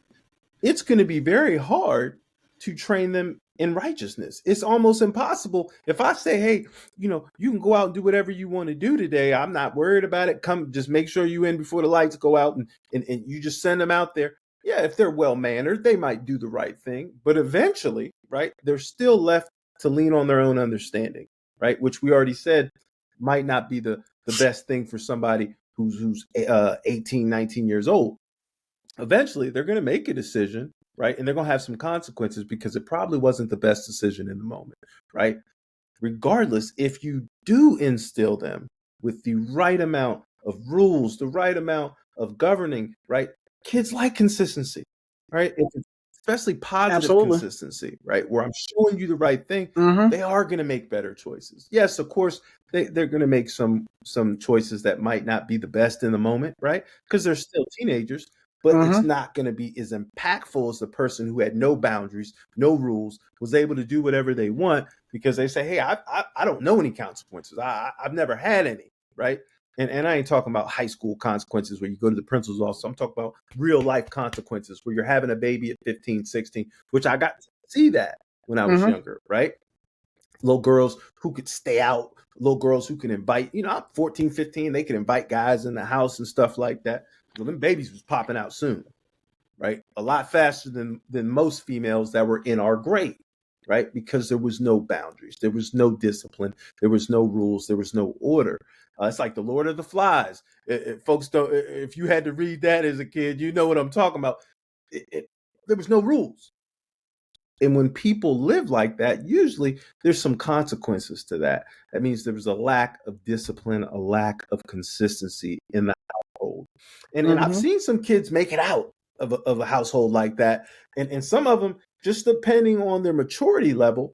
B: It's going to be very hard to train them in righteousness. It's almost impossible. If I say, hey, you can go out and do whatever you want to do today. I'm not worried about it. Come, just make sure you in before the lights go out, and you just send them out there. Yeah, if they're well-mannered, they might do the right thing. But eventually, right, they're still left to lean on their own understanding, right? Which we already said might not be the best thing for somebody who's 18, 19 years old. Eventually, they're going to make a decision, right? And they're going to have some consequences because it probably wasn't the best decision in the moment, right? Regardless, if you do instill them with the right amount of rules, the right amount of governing, right? Kids like consistency, right? Especially positive consistency, right? Where I'm showing you the right thing, they are going to make better choices. Yes, of course, they're going to make some choices that might not be the best in the moment, right? Because they're still teenagers. But it's not going to be as impactful as the person who had no boundaries, no rules, was able to do whatever they want because they say, hey, I don't know any consequences. I've never had any, right? And I ain't talking about high school consequences where you go to the principal's office. I'm talking about real life consequences where you're having a baby at 15, 16, which I got to see that when I was younger, right? Little girls who could stay out, little girls who can invite, I'm 14, 15, they can invite guys in the house and stuff like that. Well, them babies was popping out soon, right? A lot faster than most females that were in our grade, right? Because there was no boundaries. There was no discipline. There was no rules. There was no order. It's like the Lord of the Flies. Folks don't, if you had to read that as a kid, you know what I'm talking about. There was no rules. And when people live like that, usually there's some consequences to that. That means there was a lack of discipline, a lack of consistency in the household. And I've seen some kids make it out of a household like that. And some of them, just depending on their maturity level,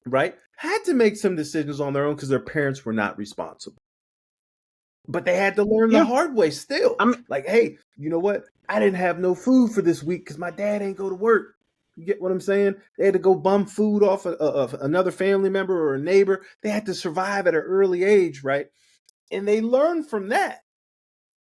B: right, had to make some decisions on their own because their parents were not responsible. but they had to learn the
A: Yeah.
B: hard way still.
A: I mean,
B: Like, hey, you know what? I didn't have no food for this week because my dad ain't go to work. You get what I'm saying? They had to go bum food off of another family member or a neighbor. They had to survive at an early age, right? And they learned from that,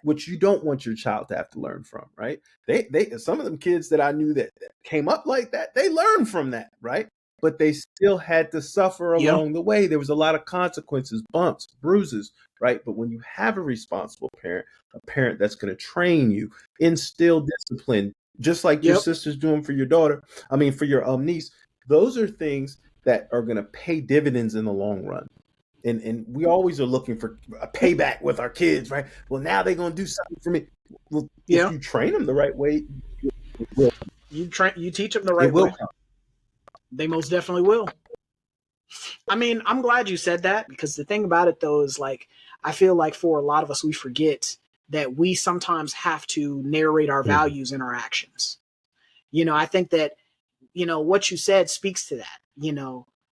B: which you don't want your child to have to learn from, right? They some of them kids that I knew that came up like that, they learned from that, right? But they still had to suffer
A: yeah.
B: along the way. There was a lot of consequences, bumps, bruises, right? But when you have a responsible parent, a parent that's going to train you, instill discipline, just like your
A: Yep.
B: sister's doing for your daughter, I mean for your niece, those are things that are going to pay dividends in the long run. And we always are looking for a payback with our kids, right? Well, now they're going to do something for me. Well, if
A: Yeah.
B: you train them the right way,
A: You teach them the
B: it
A: right
B: will
A: way.
B: come.
A: They most definitely will. I mean, I'm glad you said that, because the thing about it though is, like, I feel like for a lot of us, we forget that we sometimes have to narrate our values in our actions. I think that, what you said speaks to that.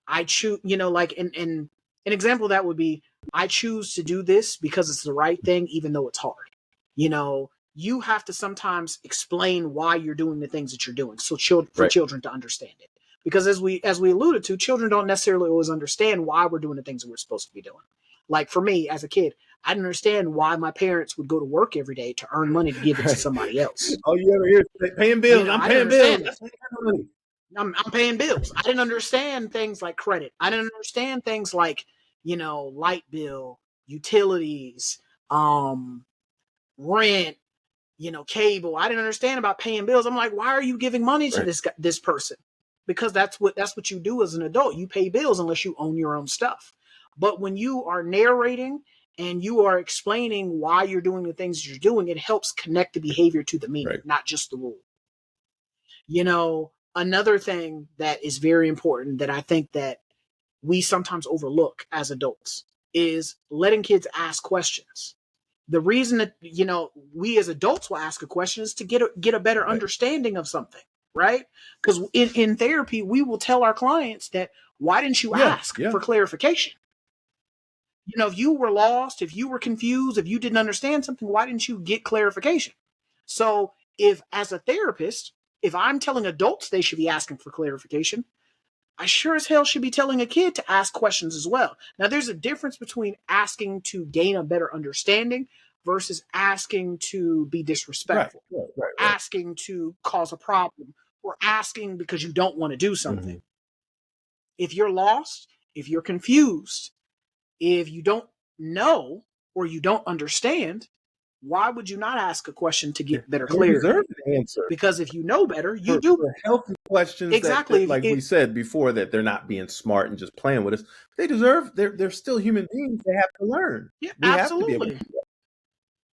A: I choose, like, in an example of that would be, I choose to do this because it's the right thing, even though it's hard. You have to sometimes explain why you're doing the things that you're doing, so for
B: Right.
A: children to understand it. Because as we alluded to, children don't necessarily always understand why we're doing the things that we're supposed to be doing. Like for me as a kid, I didn't understand why my parents would go to work every day to earn money to give it to somebody else.
B: Oh, you ever hear paying bills? I'm
A: I didn't
B: paying bills.
A: understand that.
B: That's what I'm money.
A: I'm paying bills. I didn't understand things like credit. I didn't understand things like, light bill, utilities, rent, cable. I didn't understand about paying bills. I'm like, why are you giving money to
B: Right.
A: this person? Because that's what you do as an adult. You pay bills unless you own your own stuff. But when you are narrating and you are explaining why you're doing the things you're doing, it helps connect the behavior to the meaning,
B: Right.
A: not just the rule. Another thing that is very important that I think that we sometimes overlook as adults is letting kids ask questions. The reason that we as adults will ask a question is to get a better
B: Right.
A: understanding of something, right? Because in therapy we will tell our clients that, why didn't you ask for clarification? If you were lost, if you were confused, if you didn't understand something, why didn't you get clarification? So if, as a therapist, if I'm telling adults they should be asking for clarification, I sure as hell should be telling a kid to ask questions as well. Now, there's a difference between asking to gain a better understanding versus asking to be disrespectful,
B: Right.
A: asking to cause a problem, or asking because you don't want to do something.
B: Mhm.
A: If you're lost, if you're confused, if you don't know or you don't understand, why would you not ask a question to get better
B: They
A: clarity?
B: deserve an answer.
A: Because if you know better, you
B: For
A: do.
B: healthy questions
A: Exactly.
B: that like we said before, that they're not being smart and just playing with us. They deserve. They're still human beings. They have to learn.
A: Yeah,
B: We have to be able to.
A: absolutely.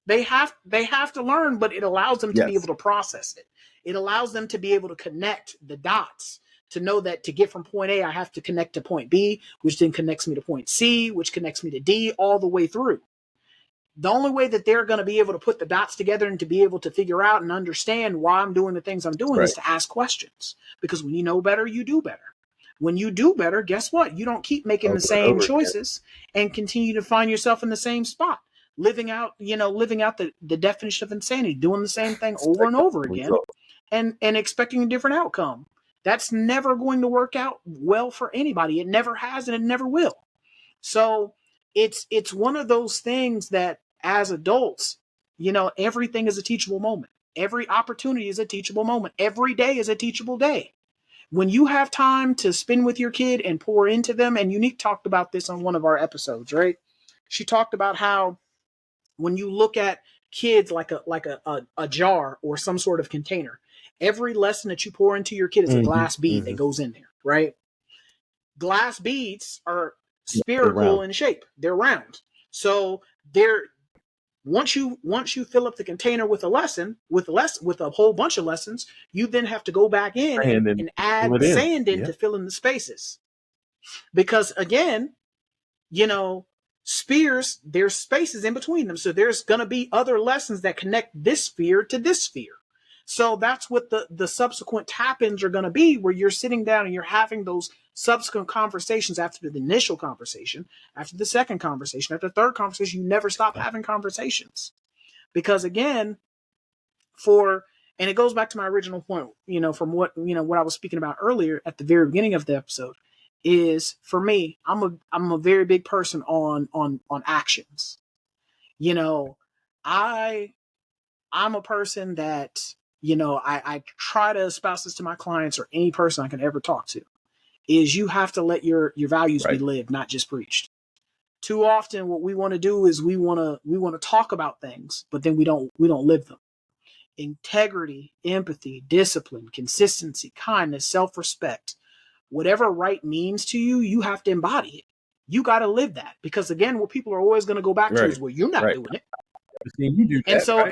A: They have to learn, but it allows them to be
B: Yes.
A: able to process it. It allows them to be able to connect the dots, to know that to get from point A, I have to connect to point B, which then connects me to point C, which connects me to D, all the way through. The only way that they're going to be able to put the dots together and to be able to figure out and understand why I'm doing the things I'm doing is to ask questions. Because when you know better, you do better. When you do better, guess what? You don't keep making the same choices and continue to find yourself in the same spot, living out the definition of insanity, doing the same thing over and over again and expecting a different outcome. That's never going to work out well for anybody. It never has and it never will. So it's one of those things that as adults, everything is a teachable moment. Every opportunity is a teachable moment. Every day is a teachable day. When you have time to spend with your kid and pour into them, and Unique talked about this on one of our episodes, right? She talked about how when you look at kids like a jar or some sort of container, every lesson that you pour into your kid is a glass bead that goes in there, right? Glass beads are spherical in shape. They're round. So they're once you fill up the container with a lesson, with a whole bunch of lessons, you then have to go back in and add sand in to fill in the spaces. Because again, spheres, there's spaces in between them. So there's going to be other lessons that connect this sphere to this sphere. So that's what the subsequent tap-ins are going to be, where you're sitting down and you're having those subsequent conversations after the initial conversation, after the second conversation, after the third conversation. You never stop having conversations, because again, and it goes back to my original point, from what I was speaking about earlier at the very beginning of the episode, is for me, I'm a very big person on actions. I I'm a person that, I try to espouse this to my clients or any person I can ever talk to, is you have to let your values be lived, not just preached. Too often what we want to do is we want to talk about things, but then we don't live them. Integrity, empathy, discipline, consistency, kindness, self-respect, whatever right means to you, you have to embody it. You got to live that, because again, what people are always going to go back to is, well, you're not doing it.
B: You do that,
A: and so,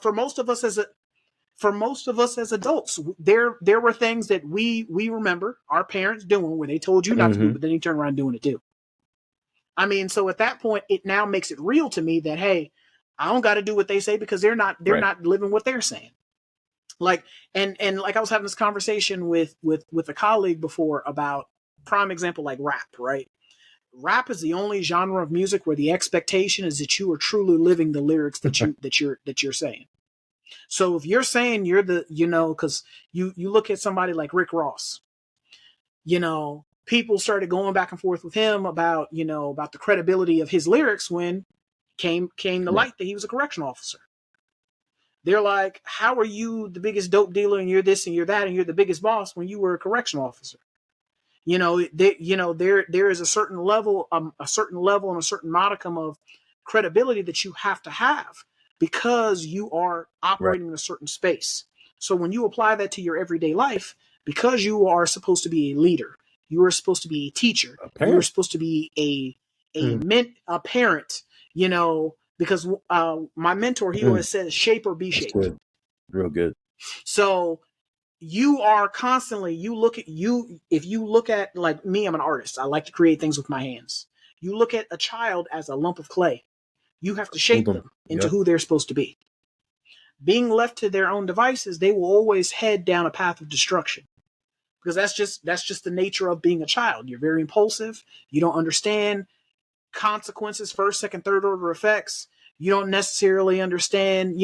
A: for most of us as adults, there were things that we remember our parents doing where they told you not to do, but then you turn around doing it too. I mean, so at that point, it now makes it real to me that, hey, I don't got to do what they say, because they're not living what they're saying. Like, and like I was having this conversation with a colleague before about prime example, like rap, right? Rap is the only genre of music where the expectation is that you are truly living the lyrics that you're saying. So if you're saying you're because you look at somebody like Rick Ross, people started going back and forth with him about the credibility of his lyrics when came to light that he was a correctional officer. They're like, how are you the biggest dope dealer and you're this and you're that and you're the biggest boss when you were a correctional officer? There is a certain level and a certain modicum of credibility that you have to have, because you are operating in a certain space. So when you apply that to your everyday life, because you are supposed to be a leader, you are supposed to be a teacher, you are supposed to be a parent, because my mentor, he always says, shape or be shaped.
B: Good. Real good.
A: So you are constantly, if you look at, like me, I'm an artist. I like to create things with my hands. You look at a child as a lump of clay. You have to shape them into who they're supposed to be. Being left to their own devices, they will always head down a path of destruction, because that's just the nature of being a child. You're very impulsive. You don't understand consequences, first, second, third order effects. You don't necessarily understand,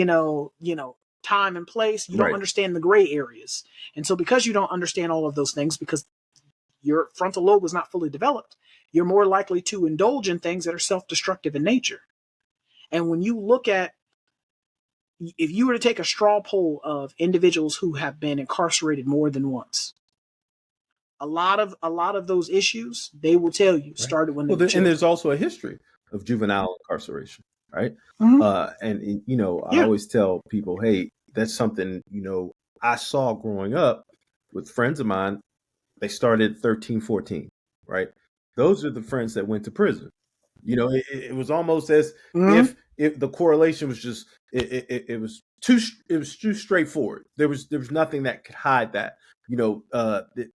A: time and place. You don't understand the gray areas. And so because you don't understand all of those things, because your frontal lobe is not fully developed, you're more likely to indulge in things that are self-destructive in nature. And when you look at, if you were to take a straw poll of individuals who have been incarcerated more than once, a lot of those issues, they will tell you, started when they were children.
B: And there's also a history of juvenile incarceration, right? And I always tell people, hey, that's something, I saw growing up with friends of mine. They started 13, 14, right? Those are the friends that went to prison. It was almost as if the correlation was just it was too straightforward. There was nothing that could hide that.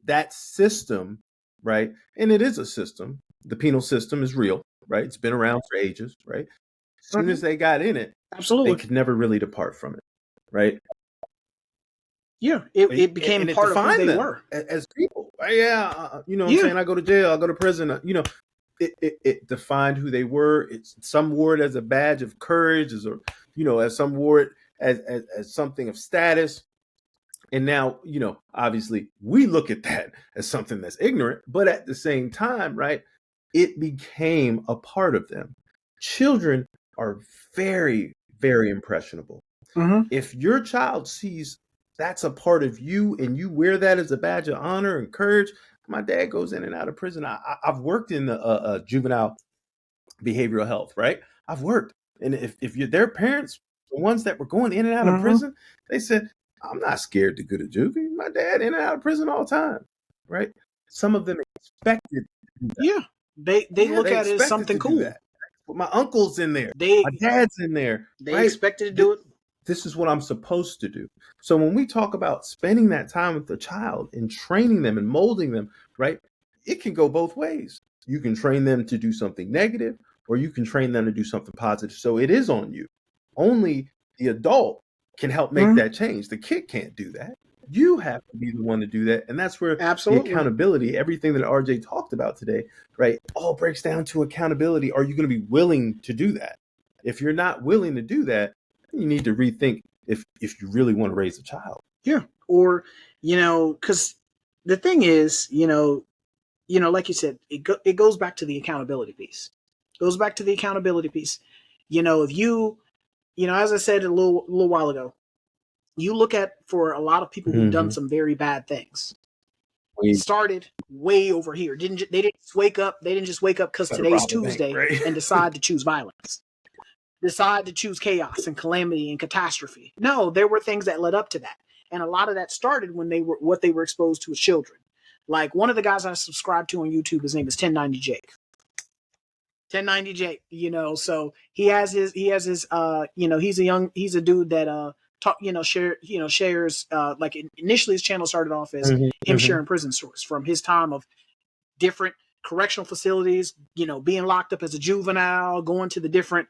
B: That system, right? And it is a system. The penal system is real, right? It's been around for ages, right? As soon as they got in it,
A: absolutely,
B: they could never really depart from it, right?
A: Yeah, it became part of who they were
B: as people. Yeah, what I'm saying? I go to jail, I go to prison. It defined who they were. Some wore it as a badge of courage, as some wore it as something of status. And now, obviously we look at that as something that's ignorant, but at the same time, right, it became a part of them. Children are very, very impressionable. If your child sees that's a part of you and you wear that as a badge of honor and courage. My dad goes in and out of prison. I've worked in the juvenile behavioral health, right? I've worked. And if their parents, the ones that were going in and out of prison, they said, I'm not scared to go to juvie. My dad in and out of prison all the time, right? Some of them expected to do that.
A: Yeah. They look at it as something cool.
B: My uncle's in there. My dad's in there.
A: They expected to do it.
B: This is what I'm supposed to do. So when we talk about spending that time with the child and training them and molding them, right, it can go both ways. You can train them to do something negative, or you can train them to do something positive. So it is on you. Only the adult can help make that change. The kid can't do that. You have to be the one to do that. And that's where the accountability, everything that RJ talked about today, right, all breaks down to accountability. Are you going to be willing to do that? If you're not willing to do that, you need to rethink if you really want to raise a child.
A: Yeah. Or, because the thing is, like you said, it goes back to the accountability piece. If you, as I said a little while ago, you look at, for a lot of people who've done some very bad things, started way over here. They didn't just wake up because today's Tuesday and decide to choose violence, decide to choose chaos and calamity and catastrophe. No, there were things that led up to that. And a lot of that started when what they were exposed to as children. Like, one of the guys I subscribe to on YouTube, his name is 1090 Jake. 1090 Jake, so he has his he's a dude that shares, like, initially his channel started off as him sharing prison stories from his time of different correctional facilities, being locked up as a juvenile, going to the different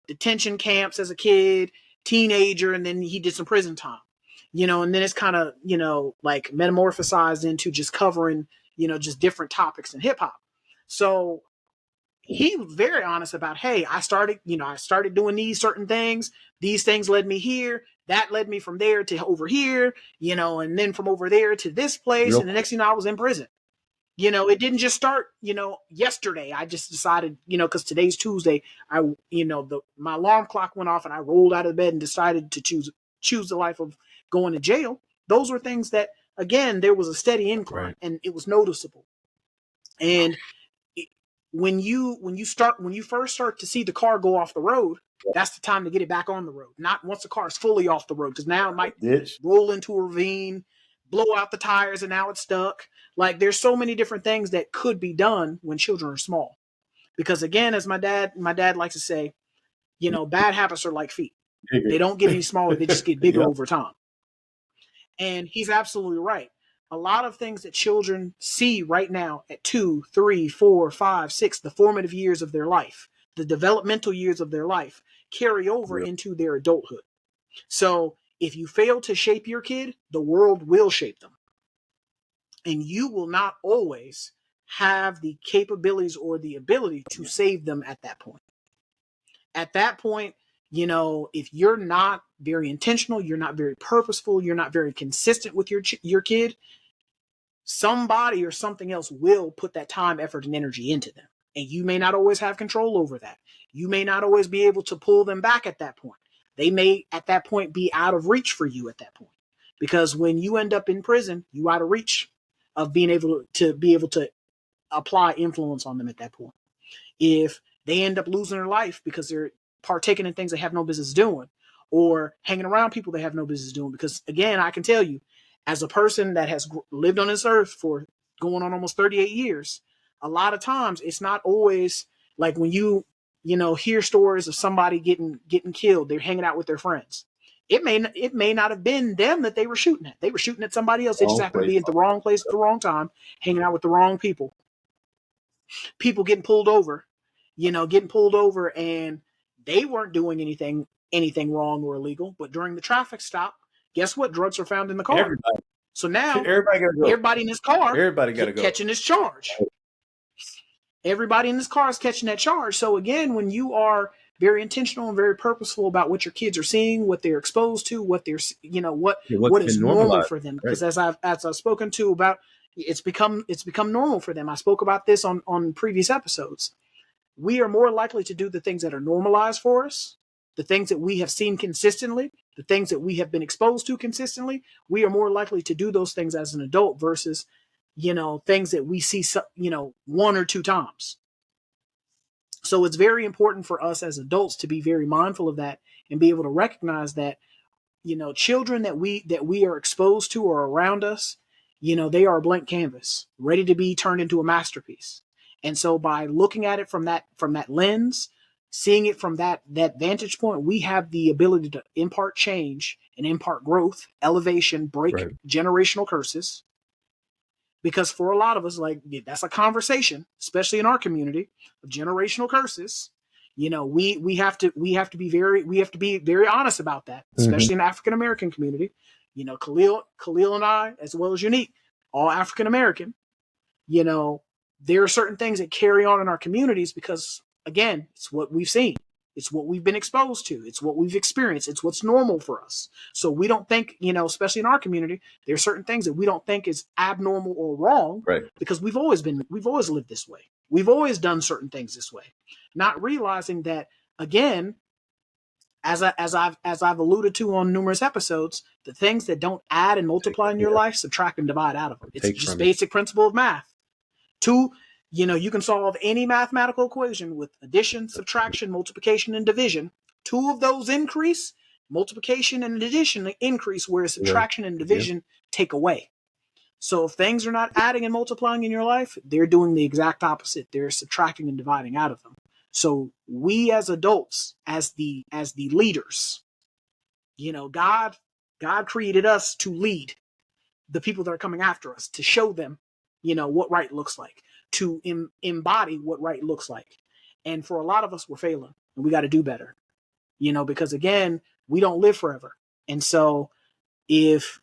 A: detention camps as a kid, teenager, and then he did some prison time. And then it's kind of, like, metamorphosized into just covering, just different topics in hip hop. So he was very honest about, hey, I started doing these certain things. These things led me here. That led me from there to over here, and then from over there to this place. And the next thing I was in prison. It didn't just start, yesterday. I just decided, because today's Tuesday, my alarm clock went off and I rolled out of bed and decided to choose the life of going to jail. Those were things that, again, there was a steady incline and it was noticeable. And when you first start to see the car go off the road, that's the time to get it back on the road. Not once the car is fully off the road, because now it might roll into a ravine, blow out the tires, and now it's stuck. Like, there's so many different things that could be done when children are small. Because, again, as my dad likes to say, bad habits are like feet. They don't get any smaller, they just get bigger over time. And he's absolutely right. A lot of things that children see right now at 2, 3, 4, 5, 6, the formative years of their life, the developmental years of their life, carry over into their adulthood. So if you fail to shape your kid, the world will shape them. And you will not always have the capabilities or the ability to save them at that point. At that point, if you're not very intentional, you're not very purposeful, you're not very consistent with your kid, somebody or something else will put that time, effort, and energy into them. And you may not always have control over that. You may not always be able to pull them back at that point. They may, at that point, be out of reach for you at that point. Because when you end up in prison, you out of reach of being able to apply influence on them at that point. If they end up losing their life because they're partaking in things they have no business doing, or hanging around people they have no business doing. Because, again, I can tell you, as a person that has lived on this earth for going on almost 38 years, a lot of times it's not always like when you hear stories of somebody getting killed, they're hanging out with their friends. It may not have been them that they were shooting at. They were shooting at somebody else. They just happened to be at the wrong place at the wrong time, hanging out with the wrong people. People getting pulled over, and they weren't doing anything wrong or illegal. But during the traffic stop, guess what? Drugs are found in the car. So now everybody in this car, catching this charge. Everybody in this car is catching that charge. So again, when you are very intentional and very purposeful about what your kids are seeing, what they're exposed to, what they're, what is normal for them. Because as I've spoken to about, it's become normal for them. I spoke about this on previous episodes. We are more likely to do the things that are normalized for us, the things that we have seen consistently, the things that we have been exposed to consistently. We are more likely to do those things as an adult versus, things that we see, one or two times. So it's very important for us as adults to be very mindful of that and be able to recognize that, children that we are exposed to or around us, they are a blank canvas ready to be turned into a masterpiece. And so by looking at it from that lens, seeing it from that vantage point, we have the ability to impart change and impart growth, elevation, break generational curses. Because for a lot of us, like, that's a conversation, especially in our community, of generational curses. We have to be very honest about that, especially in the African American community. Khalil and I, as well as Unique, all African American. There are certain things that carry on in our communities because, again, it's what we've seen. It's what we've been exposed to. It's what we've experienced. It's what's normal for us. So we don't think, especially in our community, there are certain things that we don't think is abnormal or wrong,
B: right?
A: Because we've always lived this way. We've always done certain things this way, not realizing that, again, as I've alluded to on numerous episodes, the things that don't add and multiply in your life, subtract and divide out of them. It's just basic principle of math. You can solve any mathematical equation with addition, subtraction, multiplication, and division. Two of those increase, multiplication and addition increase, whereas subtraction and division take away. So if things are not adding and multiplying in your life, they're doing the exact opposite. They're subtracting and dividing out of them. So we as adults, as the leaders, God created us to lead the people that are coming after us, to show them, what right looks like, to embody what right looks like. And for a lot of us, we're failing, and we got to do better, because again, we don't live forever. And so if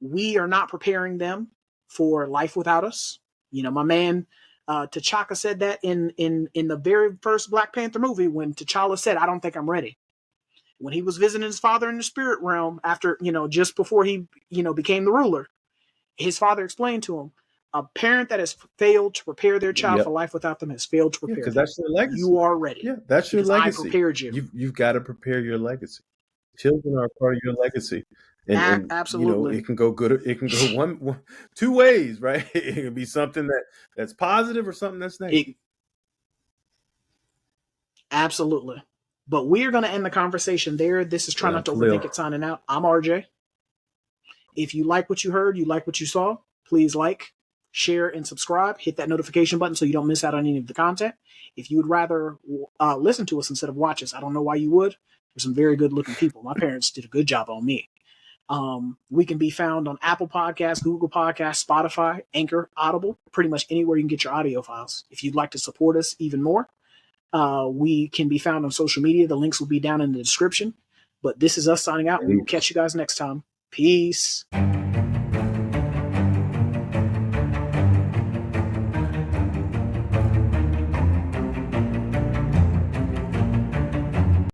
A: we are not preparing them for life without us, my man, T'Chaka said that in the very first Black Panther movie, when T'Challa said, "I don't think I'm ready." When he was visiting his father in the spirit realm after, just before he, became the ruler, his father explained to him, a parent that has failed to prepare their child for life without them has failed to prepare them.
B: Because that's your legacy.
A: You are ready.
B: Yeah, that's your legacy.
A: I prepared you.
B: You've got to prepare your legacy. Children are part of your legacy. And
A: absolutely,
B: it can go good. It can go one two ways, right? It can be something that's positive or something that's negative.
A: Absolutely. But we are going to end the conversation there. This is Try Not to Overthink It signing out. I'm RJ. If you like what you heard, you like what you saw, please like, share, and subscribe. Hit that notification button so you don't miss out on any of the content. If you would rather listen to us instead of watch us, I don't know why you would. There's some very good looking people. My parents did a good job on me. We can be found on Apple Podcasts, Google Podcasts, Spotify, Anchor, Audible, pretty much anywhere you can get your audio files. If you'd like to support us even more, we can be found on social media. The links will be down in the description. But this is us signing out. We will catch you guys next time. Peace.